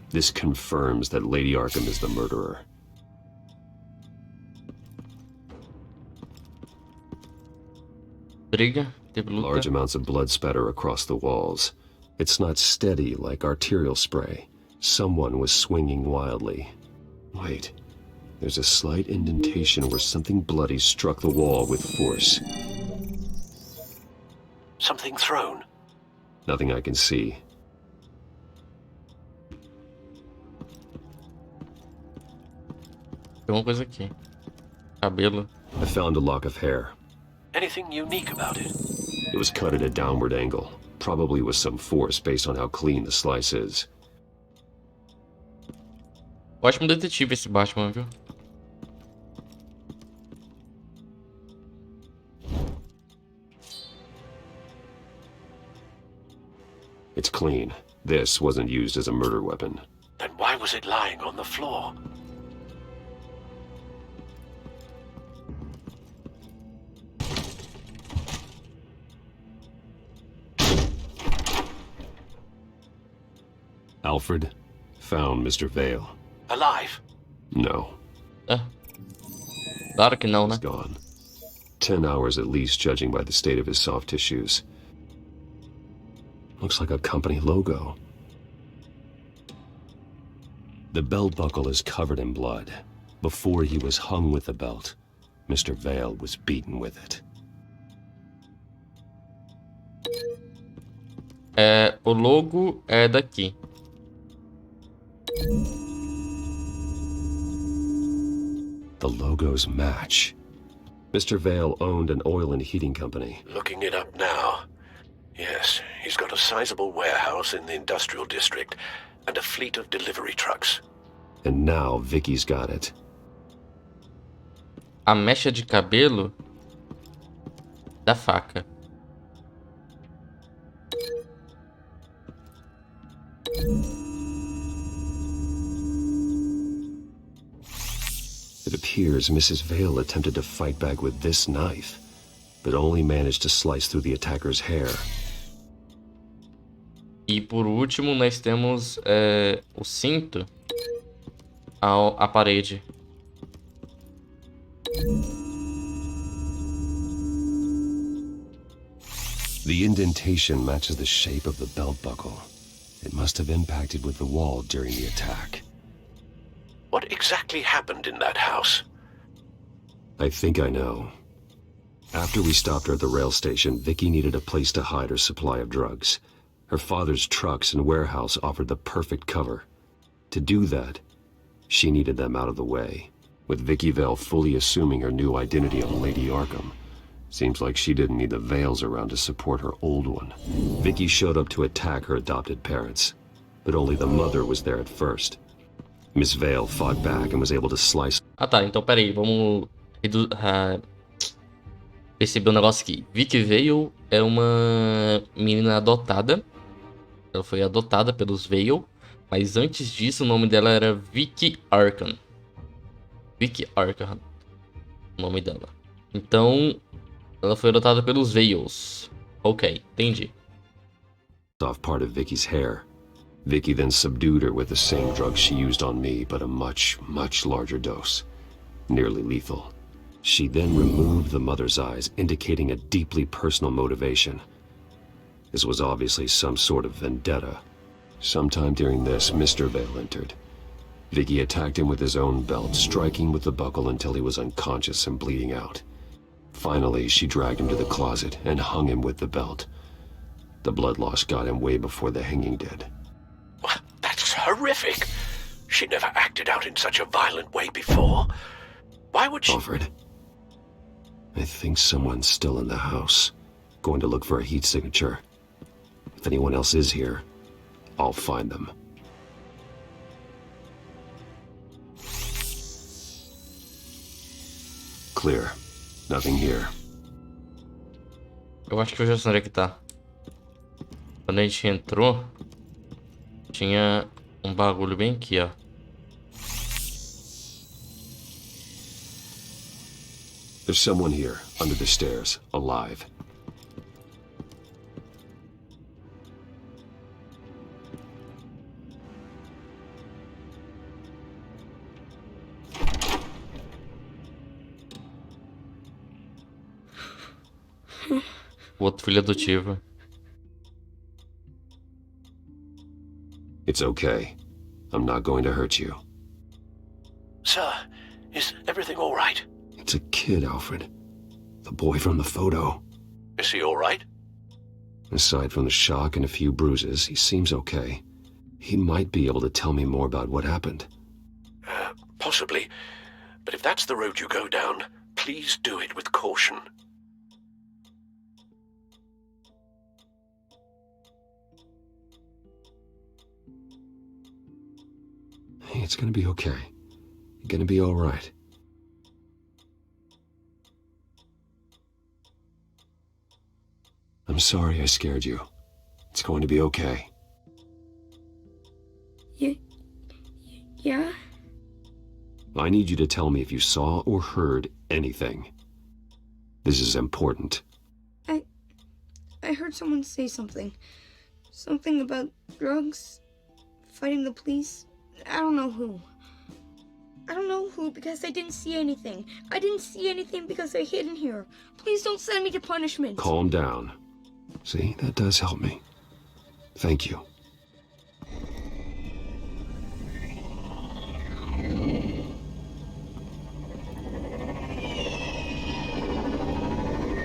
This confirms that Lady Arkham is the murderer. Briga, teve luta. Large amounts of blood spatter across the walls. It's not steady like arterial spray. Someone was swinging wildly. Wait, there's a slight indentation where something bloody struck the wall with force. Something thrown? Nothing I can see. Tem uma coisa aqui. Cabelo. I found a lock of hair. Anything unique about it? It was cut at a downward angle, probably with some force based on how clean the slice is. Ótimo detetive esse Batman, viu? It's clean. This wasn't used as a murder weapon. Then why was it lying on the floor? Alfred found Mr. Vale. Alive? No. Claro que não, né? He's gone. 10 hours at least, judging by the state of his soft tissues. Looks like a company logo. The belt buckle is covered in blood. Before he was hung with the belt, Mr. Vale was beaten with it. O logo é daqui. The logos match. Mr. Vale owned an oil and heating company. Looking it up now. Yes, he's got a sizable warehouse in the industrial district and a fleet of delivery trucks. And now Vicky's got it. A mecha de cabelo da faca. If It appears Mrs. Vale attempted to fight back with this knife, but only managed to slice through the attacker's hair. E por último, nós temos o cinto, a parede. The indentation matches the shape of the belt buckle. It must have impacted with the wall during the attack. What exactly happened in that house? I think I know. After we stopped her at the rail station, Vicky needed a place to hide her supply of drugs. Her father's trucks and warehouse offered the perfect cover. To do that, she needed them out of the way. With Vicky Vale fully assuming her new identity of Lady Arkham, seems like she didn't need the Vales around to support her old one. Vicky showed up to attack her adopted parents, but only the mother was there at first. Miss Vale fought back and was able to slice... Ah tá, então peraí, vamos perceber um negócio aqui. Vicky Vale é uma menina adotada. Ela foi adotada pelos Vale, mas antes disso o nome dela era Vicky Arkham. Vicky Arkham, o nome dela. Então, ela foi adotada pelos Vales. Ok, entendi. Off part of Vicky's hair. Vicky then subdued her with the same drug she used on me, but a much, much larger dose. Nearly lethal. She then removed the mother's eyes, indicating a deeply personal motivation. This was obviously some sort of vendetta. Sometime during this, Mr. Vale entered. Vicky attacked him with his own belt, striking with the buckle until he was unconscious and bleeding out. Finally, she dragged him to the closet and hung him with the belt. The blood loss got him way before the hanging did. That's horrific. She never acted out in such a violent way before. Why would she... Alfred, I think someone's still in the house. Going to look for a heat signature. If anyone else is here, I'll find them. Clear. Nothing here. Eu acho que eu já sei onde é que tá. Quando a gente entrou, tinha um bagulho bem aqui, ó. There's someone here, under the stairs, alive. O outro filho adotivo. It's okay. I'm not going to hurt you. Sir, is everything all right? It's a kid, Alfred. The boy from the photo. Is he all right? Aside from the shock and a few bruises, he seems okay. He might be able to tell me more about what happened. Possibly. But if that's the road you go down, please do it with caution. Hey, it's gonna be okay. You're gonna be all right. I'm sorry I scared you. It's going to be okay. Yeah? I need you to tell me if you saw or heard anything. This is important. I heard someone say something. Something about drugs, fighting the police. I don't know who. I don't know who because I didn't see anything. I didn't see anything because they're hidden here. Please don't send me to punishment. Calm down. See, that does help me. Thank you.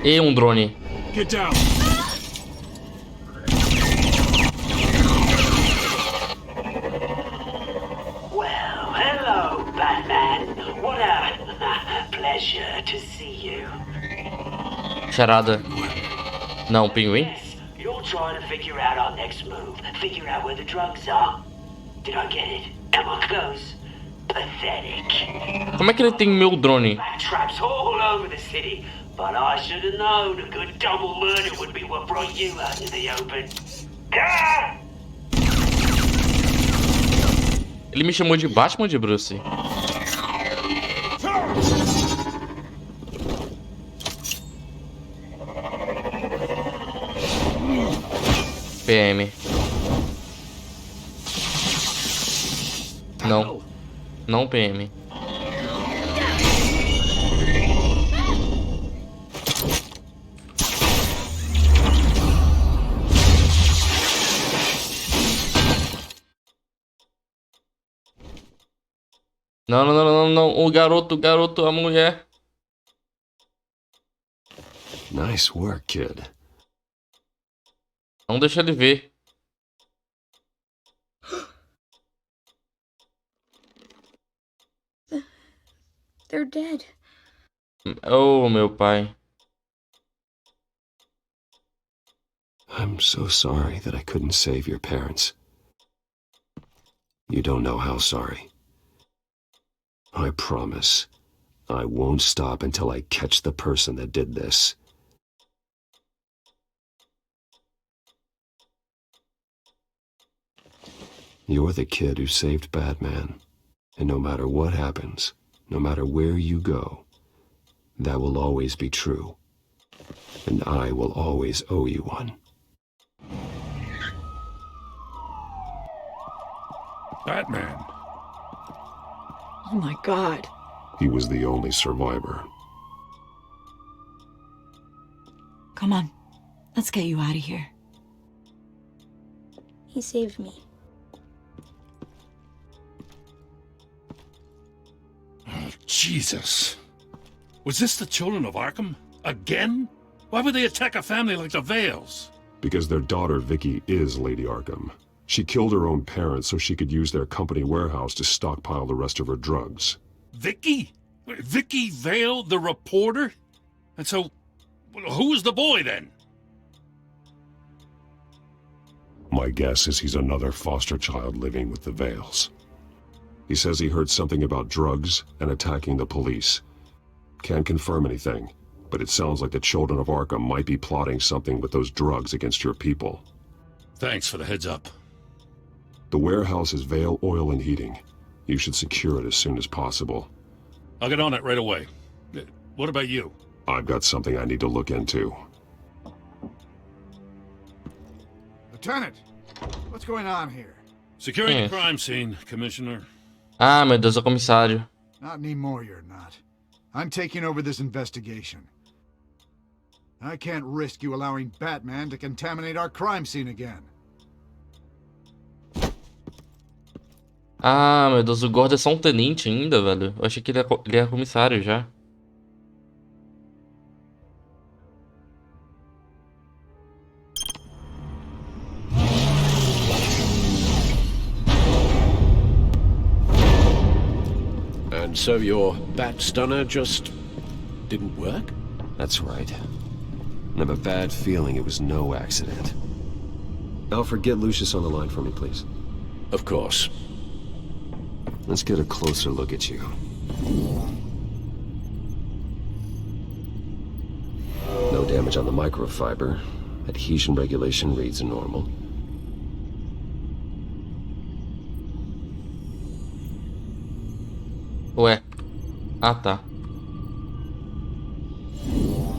E drone. Get down. Well, hello, Batman. What a pleasure to see you. Charada. Não, pinguim? Yes, you're trying to figure out our next move. Figure out where the drugs are. Did I get it? Am I close? Pathetic. Como é que ele tem meu drone? Traps all over the city. But I should have known a good double murder would be what brought you out into the open. Ah! Ele me chamou de Batman ou de Bruce? PM. Não. Não PM. Não, não, não, não, não. O garoto, a mulher. Nice work, kid. Não deixa ele ver. They're dead. Oh, meu pai. I'm so sorry that I couldn't save your parents. You don't know how sorry. I promise, I won't stop until I catch the person that did this. You're the kid who saved Batman, and no matter what happens, no matter where you go, that will always be true, and I will always owe you one. Batman. Oh my God. He was the only survivor. Come on, let's get you out of here. He saved me. Oh, Jesus. Was this the children of Arkham? Again? Why would they attack a family like the Vales? Because their daughter, Vicky, is Lady Arkham. She killed her own parents so she could use their company warehouse to stockpile the rest of her drugs. Vicky? Vicky Vale, the reporter? And so, who is the boy then? My guess is he's another foster child living with the Vales. He says he heard something about drugs and attacking the police. Can't confirm anything, but it sounds like the children of Arkham might be plotting something with those drugs against your people. Thanks for the heads up. The warehouse is Vale Oil and Heating. You should secure it as soon as possible. I'll get on it right away. What about you? I've got something I need to look into. Lieutenant, what's going on here? Securing the crime scene, Commissioner. Ah, meu Deus, é o comissário. Not anymore, you're not. I'm taking over this investigation. I can't risk you allowing Batman to contaminate our crime scene again. Ah, meu Deus, o Gordon é só um tenente ainda, velho. Eu achei que ele é comissário já. And so your bat stunner just didn't work? That's right. I have a bad feeling it was no accident. Alfred, get Lucius on the line for me, please. Of course. Let's get a closer look at you. No damage on the microfiber. Adhesion regulation reads normal. Ué. Ah, tá.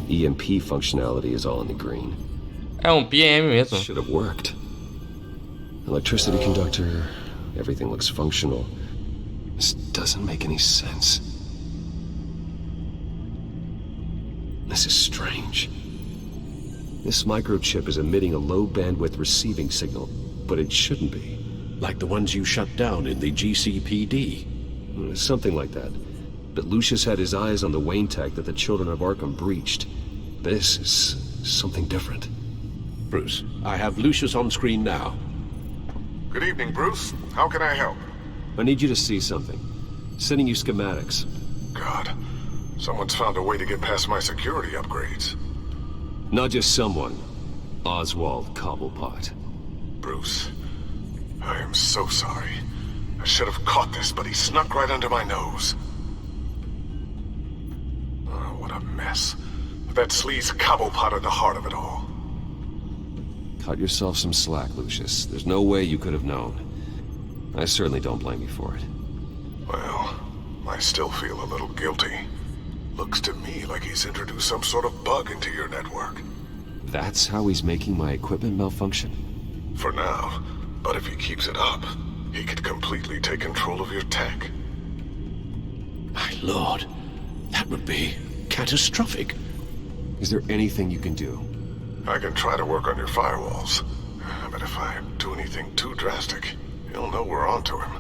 EMP functionality is all in the green. É PM mesmo. Should have worked. Electricity conductor. Everything looks functional. This doesn't make any sense. This is strange. This microchip is emitting a low-bandwidth receiving signal, but it shouldn't be. Like the ones you shut down in the GCPD. Something like that. But Lucius had his eyes on the Wayne tech that the children of Arkham breached. This is something different. Bruce, I have Lucius on screen now. Good evening, Bruce. How can I help? I need you to see something. Sending you schematics. God, someone's found a way to get past my security upgrades. Not just someone. Oswald Cobblepot. Bruce, I am so sorry. I should have caught this, but he snuck right under my nose. Oh, what a mess. That sleaze Cobblepot at the heart of it all. Cut yourself some slack, Lucius. There's no way you could have known. I certainly don't blame you for it. Well, I still feel a little guilty. Looks to me like he's introduced some sort of bug into your network. That's how he's making my equipment malfunction? For now. But if he keeps it up, he could completely take control of your tech. My lord, that would be catastrophic. Is there anything you can do? I can try to work on your firewalls. But if I do anything too drastic, he'll know we're onto him.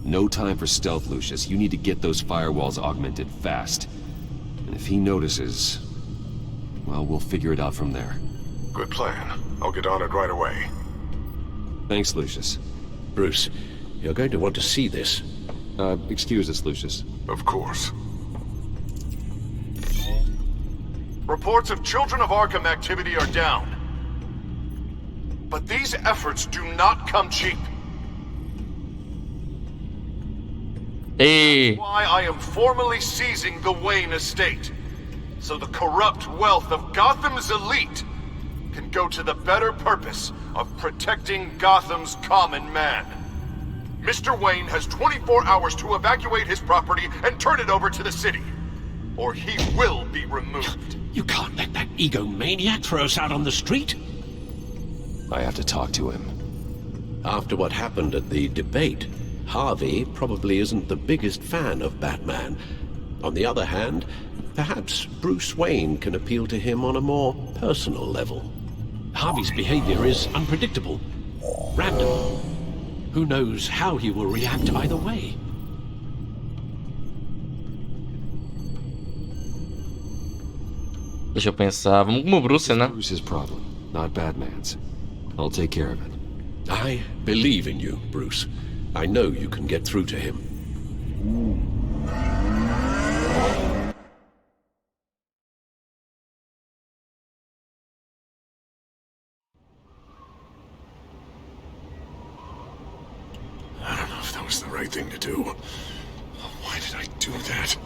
No time for stealth, Lucius. You need to get those firewalls augmented fast. And if he notices, well, we'll figure it out from there. Good plan. I'll get on it right away. Thanks, Lucius. Bruce, you're going to want to see this. Excuse us, Lucius. Of course. Reports of Children of Arkham activity are down. But these efforts do not come cheap. Hey. That's why I am formally seizing the Wayne estate, so the corrupt wealth of Gotham's elite can go to the better purpose of protecting Gotham's common man. Mr. Wayne has 24 hours to evacuate his property and turn it over to the city, or he will be removed. You can't let that egomaniac throw us out on the street. I have to talk to him. After what happened at the debate, Harvey probably isn't the biggest fan of Batman. On the other hand, perhaps Bruce Wayne can appeal to him on a more personal level. Harvey's behavior is unpredictable, random. Who knows how he will react either way? Deixa eu pensar. Vamos como Bruce, né? Bruce's problem, not Batman's. I'll take care of it. I believe in you, Bruce. I know you can get through to him. I don't know if that was the right thing to do. Why did I do that?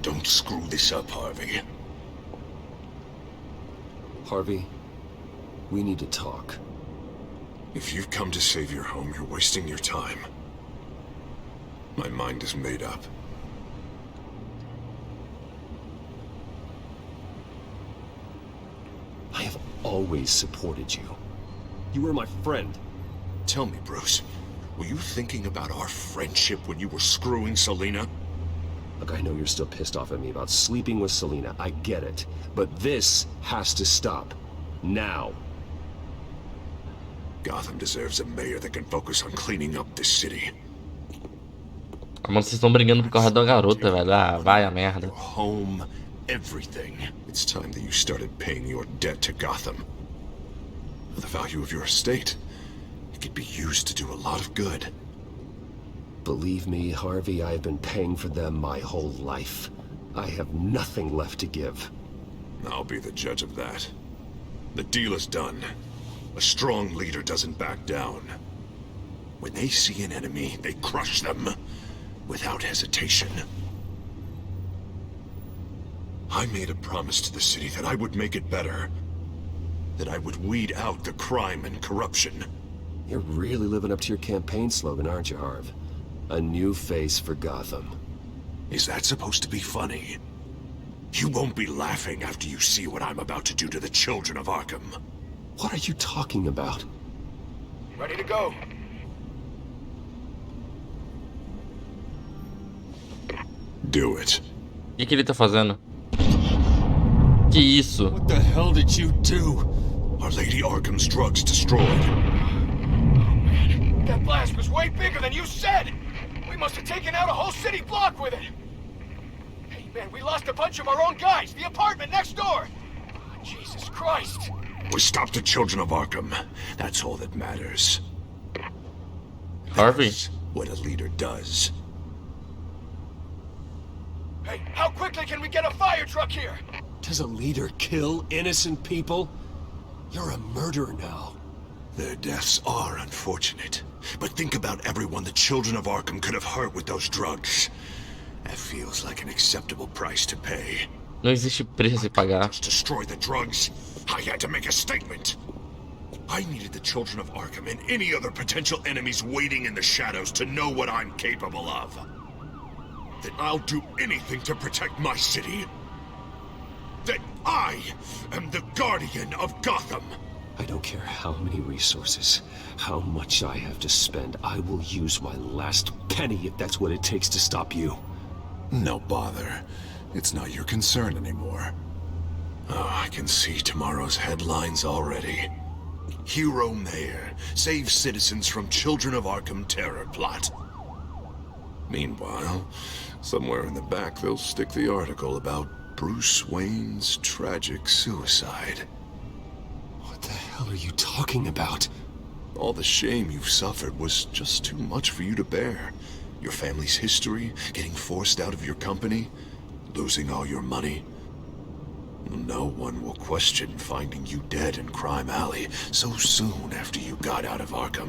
Don't screw this up, Harvey. Harvey, we need to talk. If you've come to save your home, you're wasting your time. My mind is made up. I have always supported you. You were my friend. Tell me, Bruce, were you thinking about our friendship when you were screwing Selina? Look, I know you're still pissed off at me about sleeping with Selina. I get it. But this has to stop. Now. Gotham deserves a mayor that can focus on cleaning up this city. Mano, vocês estão brigando por causa da garota, velho. Ah, vai a merda. Home, everything. It's time that you started paying your debt to Gotham. For the value of your estate, it could be used to do a lot of good. Believe me, Harvey, I've been paying for them my whole life. I have nothing left to give. I'll be the judge of that. The deal is done. A strong leader doesn't back down. When they see an enemy, they crush them without hesitation. I made a promise to the city that I would make it better. That I would weed out the crime and corruption. You're really living up to your campaign slogan, aren't you, Harv? A new face for Gotham. Is that supposed to be funny? You won't be laughing after you see what I'm about to do to the children of Arkham. What are you talking about? Ready to go. Do it. O que ele tá fazendo? Que isso? What the hell did you do? Our Lady Arkham's drugs destroyed. Oh man, that blast was way bigger than you said! We must have taken out a whole city block with it! Hey man, we lost a bunch of our own guys! The apartment next door! Oh, Jesus Christ! We stopped the children of Arkham. That's all that matters. Harvey. That's what a leader does. Hey, how quickly can we get a fire truck here? Does a leader kill innocent people? You're a murderer now. Their deaths are unfortunate. But think about everyone the children of Arkham could have hurt with those drugs. That feels like an acceptable price to pay. Não existe preço a se pagar. Destroy the drugs. I had to make a statement. I needed the children of Arkham and any other potential enemies waiting in the shadows to know what I'm capable of. That I'll do anything to protect my city. that I am the Guardian of Gotham. I don't care how many resources, how much I have to spend. I will use my last penny if that's what it takes to stop you. No bother. It's not your concern anymore. Oh, I can see tomorrow's headlines already. Hero Mayor saves citizens from Children of Arkham terror plot. Meanwhile, somewhere in the back they'll stick the article about Bruce Wayne's tragic suicide. What the hell are you talking about? All the shame you've suffered was just too much for you to bear. Your family's history, getting forced out of your company, losing all your money. No one will question finding you dead in Crime Alley so soon after you got out of Arkham.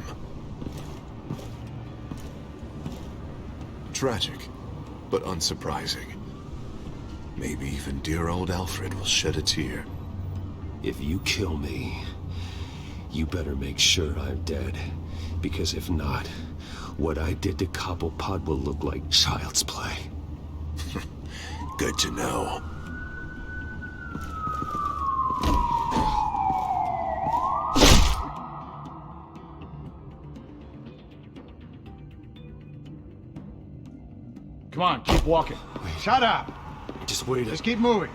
Tragic, but unsurprising. Maybe even dear old Alfred will shed a tear. If you kill me, you better make sure I'm dead. Because if not, what I did to Cobblepot will look like child's play. Good to know. Come on, keep walking. Shut up. Just wait. Just keep moving.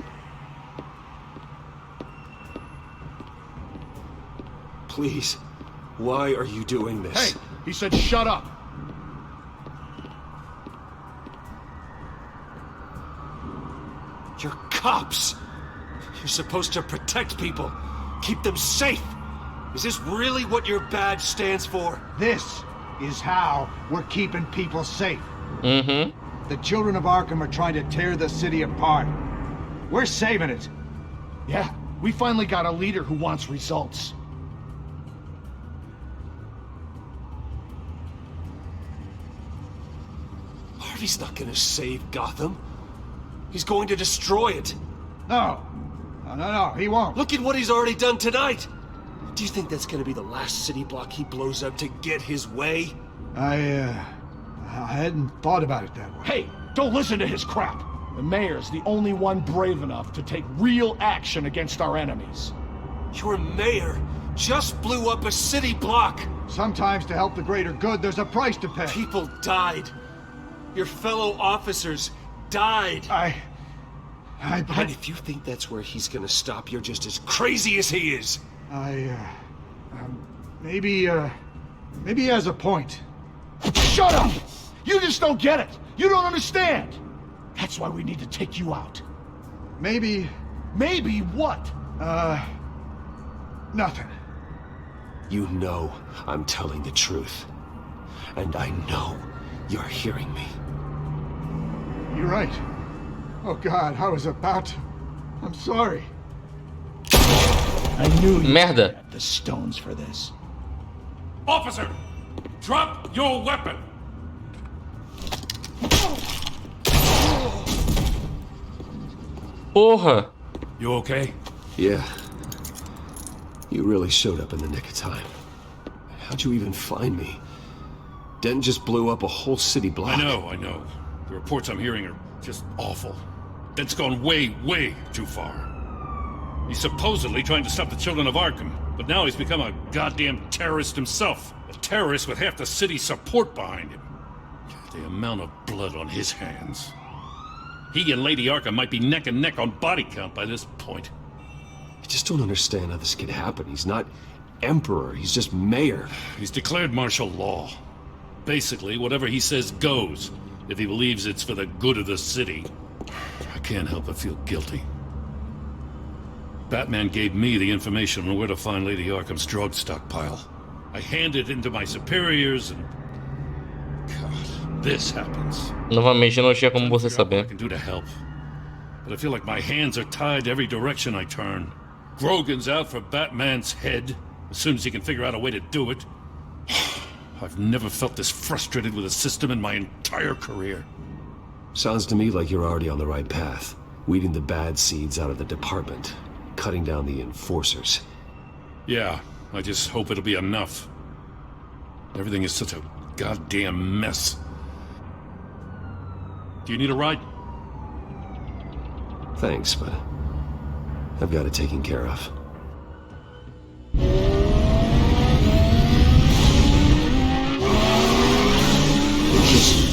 Please, why are you doing this? Hey, he said shut up. You're cops. You're supposed to protect people, keep them safe. Is this really what your badge stands for? This is how we're keeping people safe. Mm-hmm. The children of Arkham are trying to tear the city apart. We're saving it. Yeah, we finally got a leader who wants results. Harvey's not gonna save Gotham. He's going to destroy it. No, he won't. Look at what he's already done tonight. Do you think that's gonna be the last city block he blows up to get his way? I hadn't thought about it that way. Hey, don't listen to his crap. The mayor's the only one brave enough to take real action against our enemies. Your mayor just blew up a city block. Sometimes to help the greater good, there's a price to pay. People died. Your fellow officers died. And if you think that's where he's gonna stop, you're just as crazy as he is. Maybe he has a point. Shut up! You just don't get it! You don't understand! That's why we need to take you out. Maybe what? Nothing. You know I'm telling the truth. And I know you're hearing me. You're right. Oh God, I was about to... I'm sorry. I knew you Merda. had the stones for this. Officer! Drop your weapon! Porra! You okay? Yeah. You really showed up in the nick of time. How'd you even find me? Dent just blew up a whole city block. I know. The reports I'm hearing are just awful. Dent's gone way, way too far. He's supposedly trying to stop the children of Arkham, but now he's become a goddamn terrorist himself. A terrorist with half the city's support behind him. The amount of blood on his hands. He and Lady Arkham might be neck and neck on body count by this point. I just don't understand how this could happen. He's not emperor, he's just mayor. He's declared martial law. Basically, whatever he says goes, if he believes it's for the good of the city. I can't help but feel guilty. Batman gave me the information on where to find Lady Arkham's drug stockpile. I handed it to my superiors and... God, this happens. Novamente, não tinha como você I saber. can do to help. But I feel like my hands are tied every direction I turn. Grogan's out for Batman's head, as soon as he can figure out a way to do it. I've never felt this frustrated with a system in my entire career. Sounds to me like you're already on the right path. Weeding the bad seeds out of the department. Cutting down the enforcers. Yeah, I just hope it'll be enough. Everything is such a goddamn mess. Do you need a ride? Thanks, but I've got it taken care of.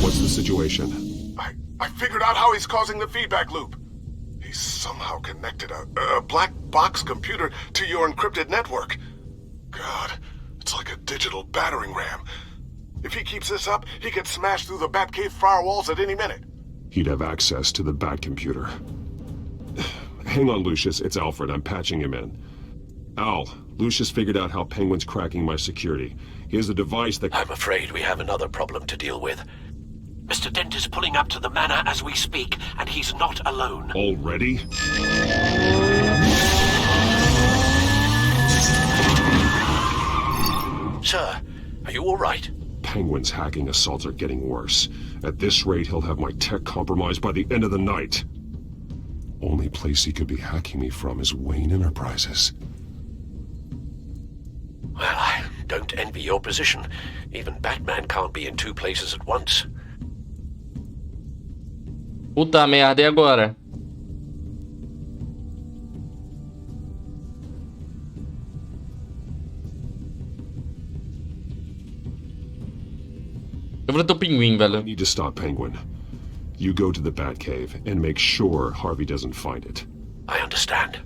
What's the situation? I figured out how he's causing the feedback loop. He's somehow connected a black box computer to your encrypted network. God, it's like a digital battering ram. If he keeps this up, he could smash through the Batcave firewalls at any minute. He'd have access to the Bat computer. Hang on, Lucius. It's Alfred. I'm patching him in. Al, Lucius figured out how Penguin's cracking my security. He has a device that... I'm afraid we have another problem to deal with. Mr. Dent is pulling up to the manor as we speak, and he's not alone. Already? Sir, are you all right? Penguin's hacking assaults are getting worse. At this rate, he'll have my tech compromised by the end of the night. Only place he could be hacking me from is Wayne Enterprises. Well, I don't envy your position. Even Batman can't be in two places at once. Puta merda, e agora? Eu vou ter o pinguim, velho. I need to stop Penguin. You go to the Batcave and make sure Harvey doesn't find it. I understand.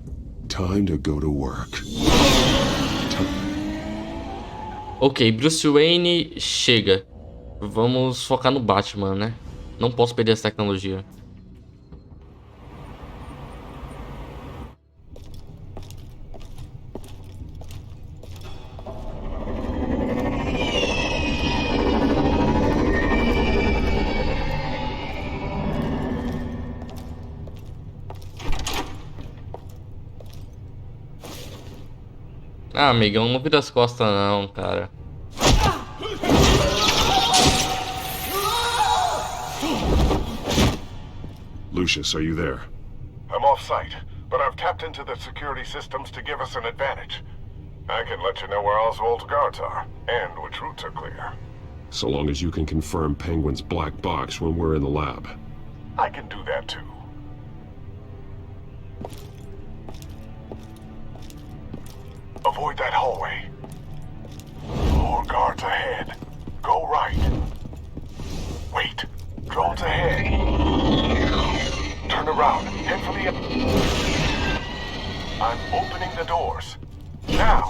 Time to go to work. Ok, Bruce Wayne chega. Vamos focar no Batman, né? Não posso perder essa tecnologia. Ah, amigão, não vira as costas não, cara. Lucius, are you there? I'm off-site, but I've tapped into the security systems to give us an advantage. I can let you know where Oswald's guards are, and which routes are clear. So long as you can confirm Penguin's black box when we're in the lab. I can do that too. Avoid that hallway. More guards ahead. Go right. Wait. Drones ahead. Turn around. Head for the... I'm opening the doors. Now.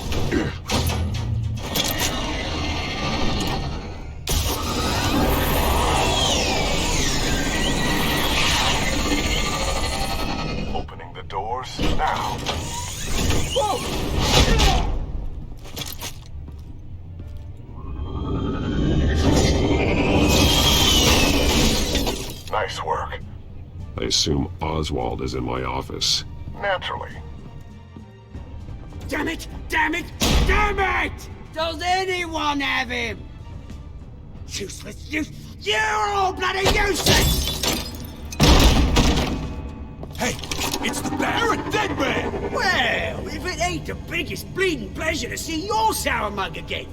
Opening the doors now. Nice work. I assume Oswald is in my office. Naturally. Damn it! Damn it! Damn it! Does anyone have him? Useless, you're all bloody useless! Hey, it's the Bat. You're a dead man! Well, if it ain't the biggest bleeding pleasure to see your sour mug again.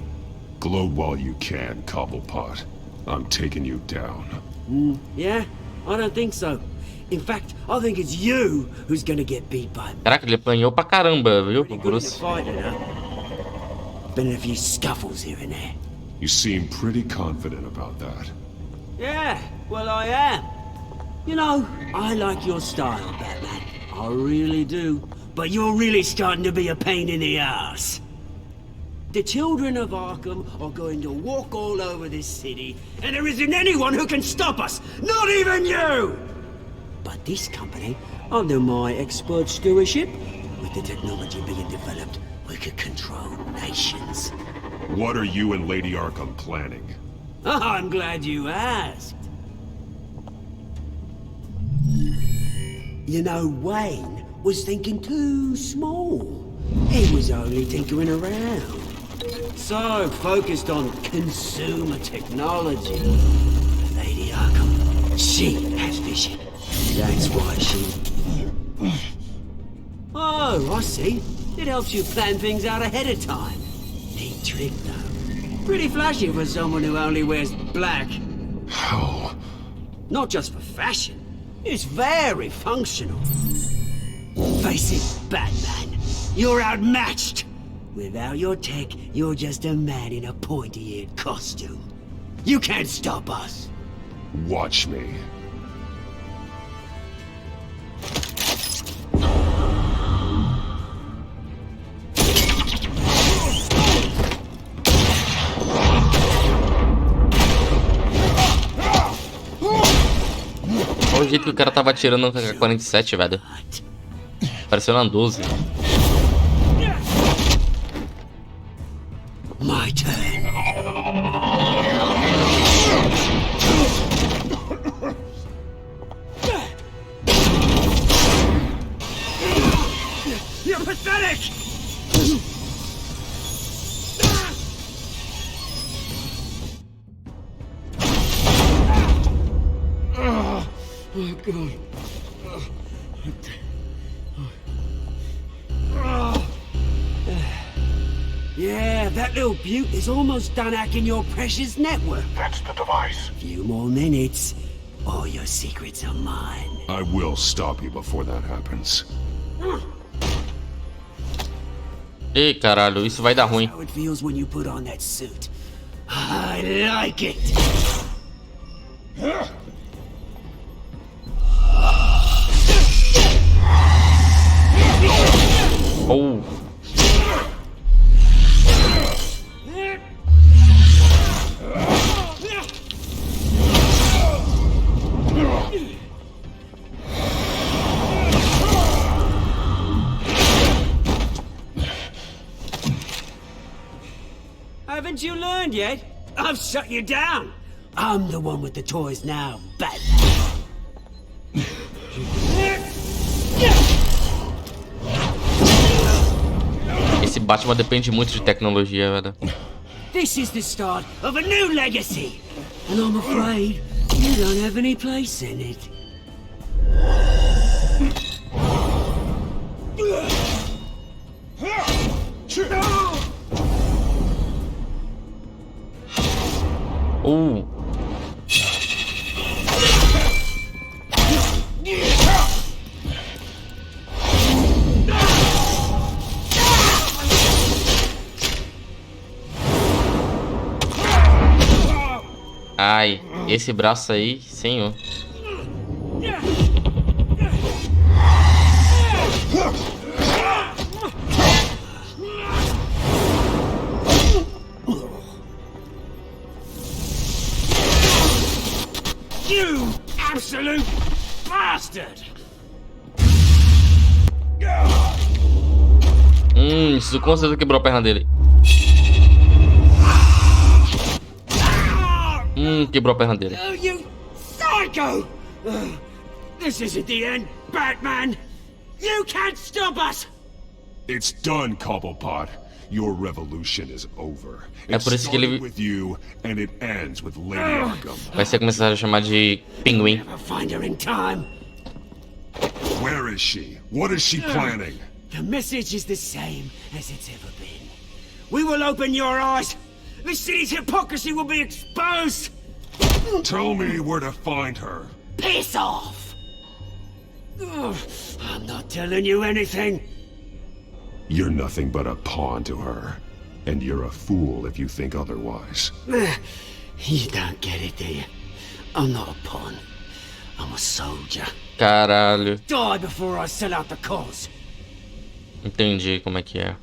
Gloat while you can, Cobblepot. I'm taking you down. Yeah? I don't think so. In fact, I think it's you who's gonna get beat by me. Caraca, ele apanhou pra caramba, viu, Bruce? Been in a few scuffles here and there. You seem pretty confident about that. Yeah, well I am. You know, I like your style, Batman. I really do. But you're really starting to be a pain in the ass. The children of Arkham are going to walk all over this city, and there isn't anyone who can stop us! Not even you! But this company, under my expert stewardship, with the technology being developed, we could control nations. What are you and Lady Arkham planning? Oh, I'm glad you asked. You know, Wayne was thinking too small. He was only tinkering around. So focused on consumer technology. Lady Arkham, she has vision. That's why she... Oh, I see. It helps you plan things out ahead of time. Neat trick, though. Pretty flashy for someone who only wears black. How? Not just for fashion. It's very functional. Face it, Batman. You're outmatched. Without your tech, you're just a man in a pointy-eared costume. You can't stop us. Watch me. Olha o jeito que o cara tava atirando com a K-47, velho. Pareceu uma 12. My turn. You're pathetic! Oh, God. Yeah, that little beaut is almost done hacking your precious network. That's the device. Few more minutes, all your secrets are mine. I will stop you before that happens. Ei, caralho, isso vai dar ruim. How it feels when you put on that suit. I like it. Oh. Haven't you learned yet? I've shut you down. I'm the one with the toys now, Batman. Esse Batman depende muito de tecnologia, velho. This is the start of a new legacy, and I'm afraid you don't have any place in it. Ai, esse braço aí, senhor. You absolute bastard! Isso com certeza quebrou a perna dele. Quebrou a perna dele. Oh, you psycho! This isn't the end, Batman! You can't stop us! It's done, Cobblepot. Your revolution is over. É por isso que ele with you, and it ends with Lady Arkham. vai ser começado a chamar de Pinguim. Find her in time. Where is she? What is she planning? The message is the same as it's ever been. We will open your eyes. The city's hypocrisy will be exposed. Tell me where to find her. Piss off! I'm not telling you anything. You're nothing but a pawn to her. And you're a fool if you think otherwise. You don't get it, do you? I'm not a pawn. I'm a soldier. Caralho. Die before I sell out the cause. Entendi como é que é.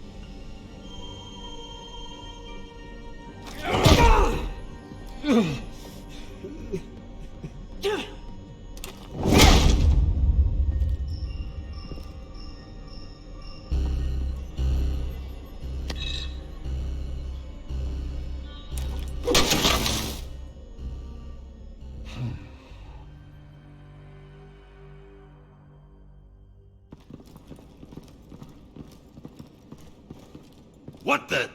What the?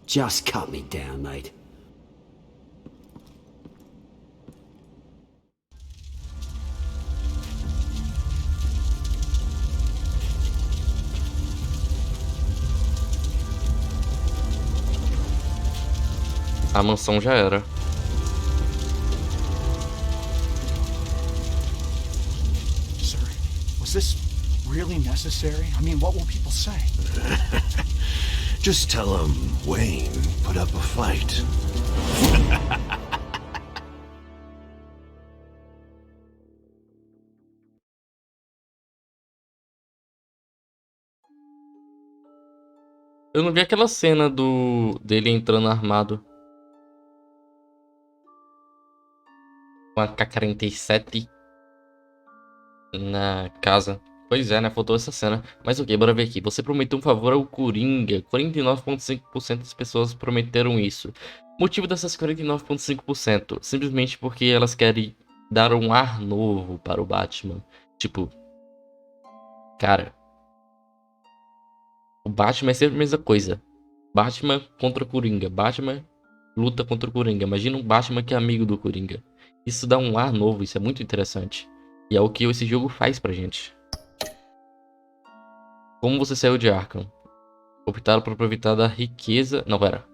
Just cut me down, mate. A mansão já era. Sir, was is this really necessary? I mean, what will people say? Just tell him Wayne put up a fight. Eu não vi aquela cena dele entrando armado com a K-47 na casa. Pois é, né? Faltou essa cena. Mas ok, bora ver aqui. Você prometeu um favor ao Coringa. 49,5% das pessoas prometeram isso. Motivo dessas 49,5%? Simplesmente porque elas querem dar um ar novo para o Batman. Tipo, cara, o Batman é sempre a mesma coisa. Batman contra Coringa. Batman luta contra o Coringa. Imagina um Batman que é amigo do Coringa. Isso dá um ar novo, isso é muito interessante. E é o que esse jogo faz pra gente. Como você saiu de Arkham? Optaram por aproveitar da riqueza... Não, pera.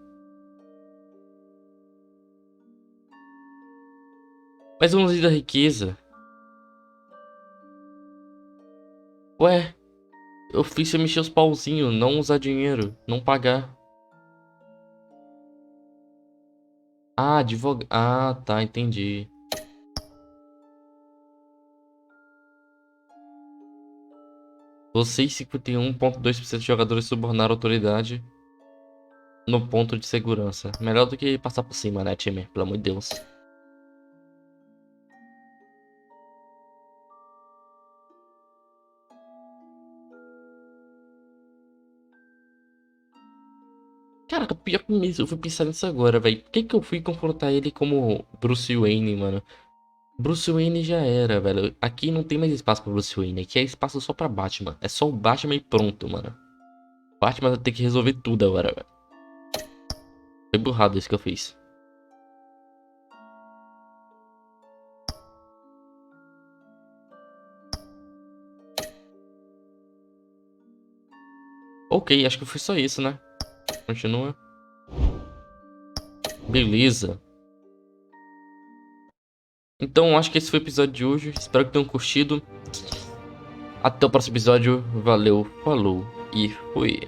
Mas vamos ir da riqueza. Ué, eu fiz você mexer os pauzinhos, não usar dinheiro, não pagar. Ah, advogado. Ah, tá, entendi. Vocês 51,2% de jogadores subornaram a autoridade no ponto de segurança. Melhor do que passar por cima, né, time? Pelo amor de Deus. Caraca, pior que mesmo, eu fui pensar nisso agora, velho. Por que eu fui confrontar ele como Bruce Wayne, mano? Bruce Wayne já era, velho. Aqui não tem mais espaço pra Bruce Wayne. Aqui é espaço só pra Batman. É só o Batman e pronto, mano. Batman vai ter que resolver tudo agora, velho. Foi burrado isso que eu fiz. Ok, acho que foi só isso, né? Continua. Beleza. Então, acho que esse foi o episódio de hoje. Espero que tenham curtido. Até o próximo episódio. Valeu, falou e fui.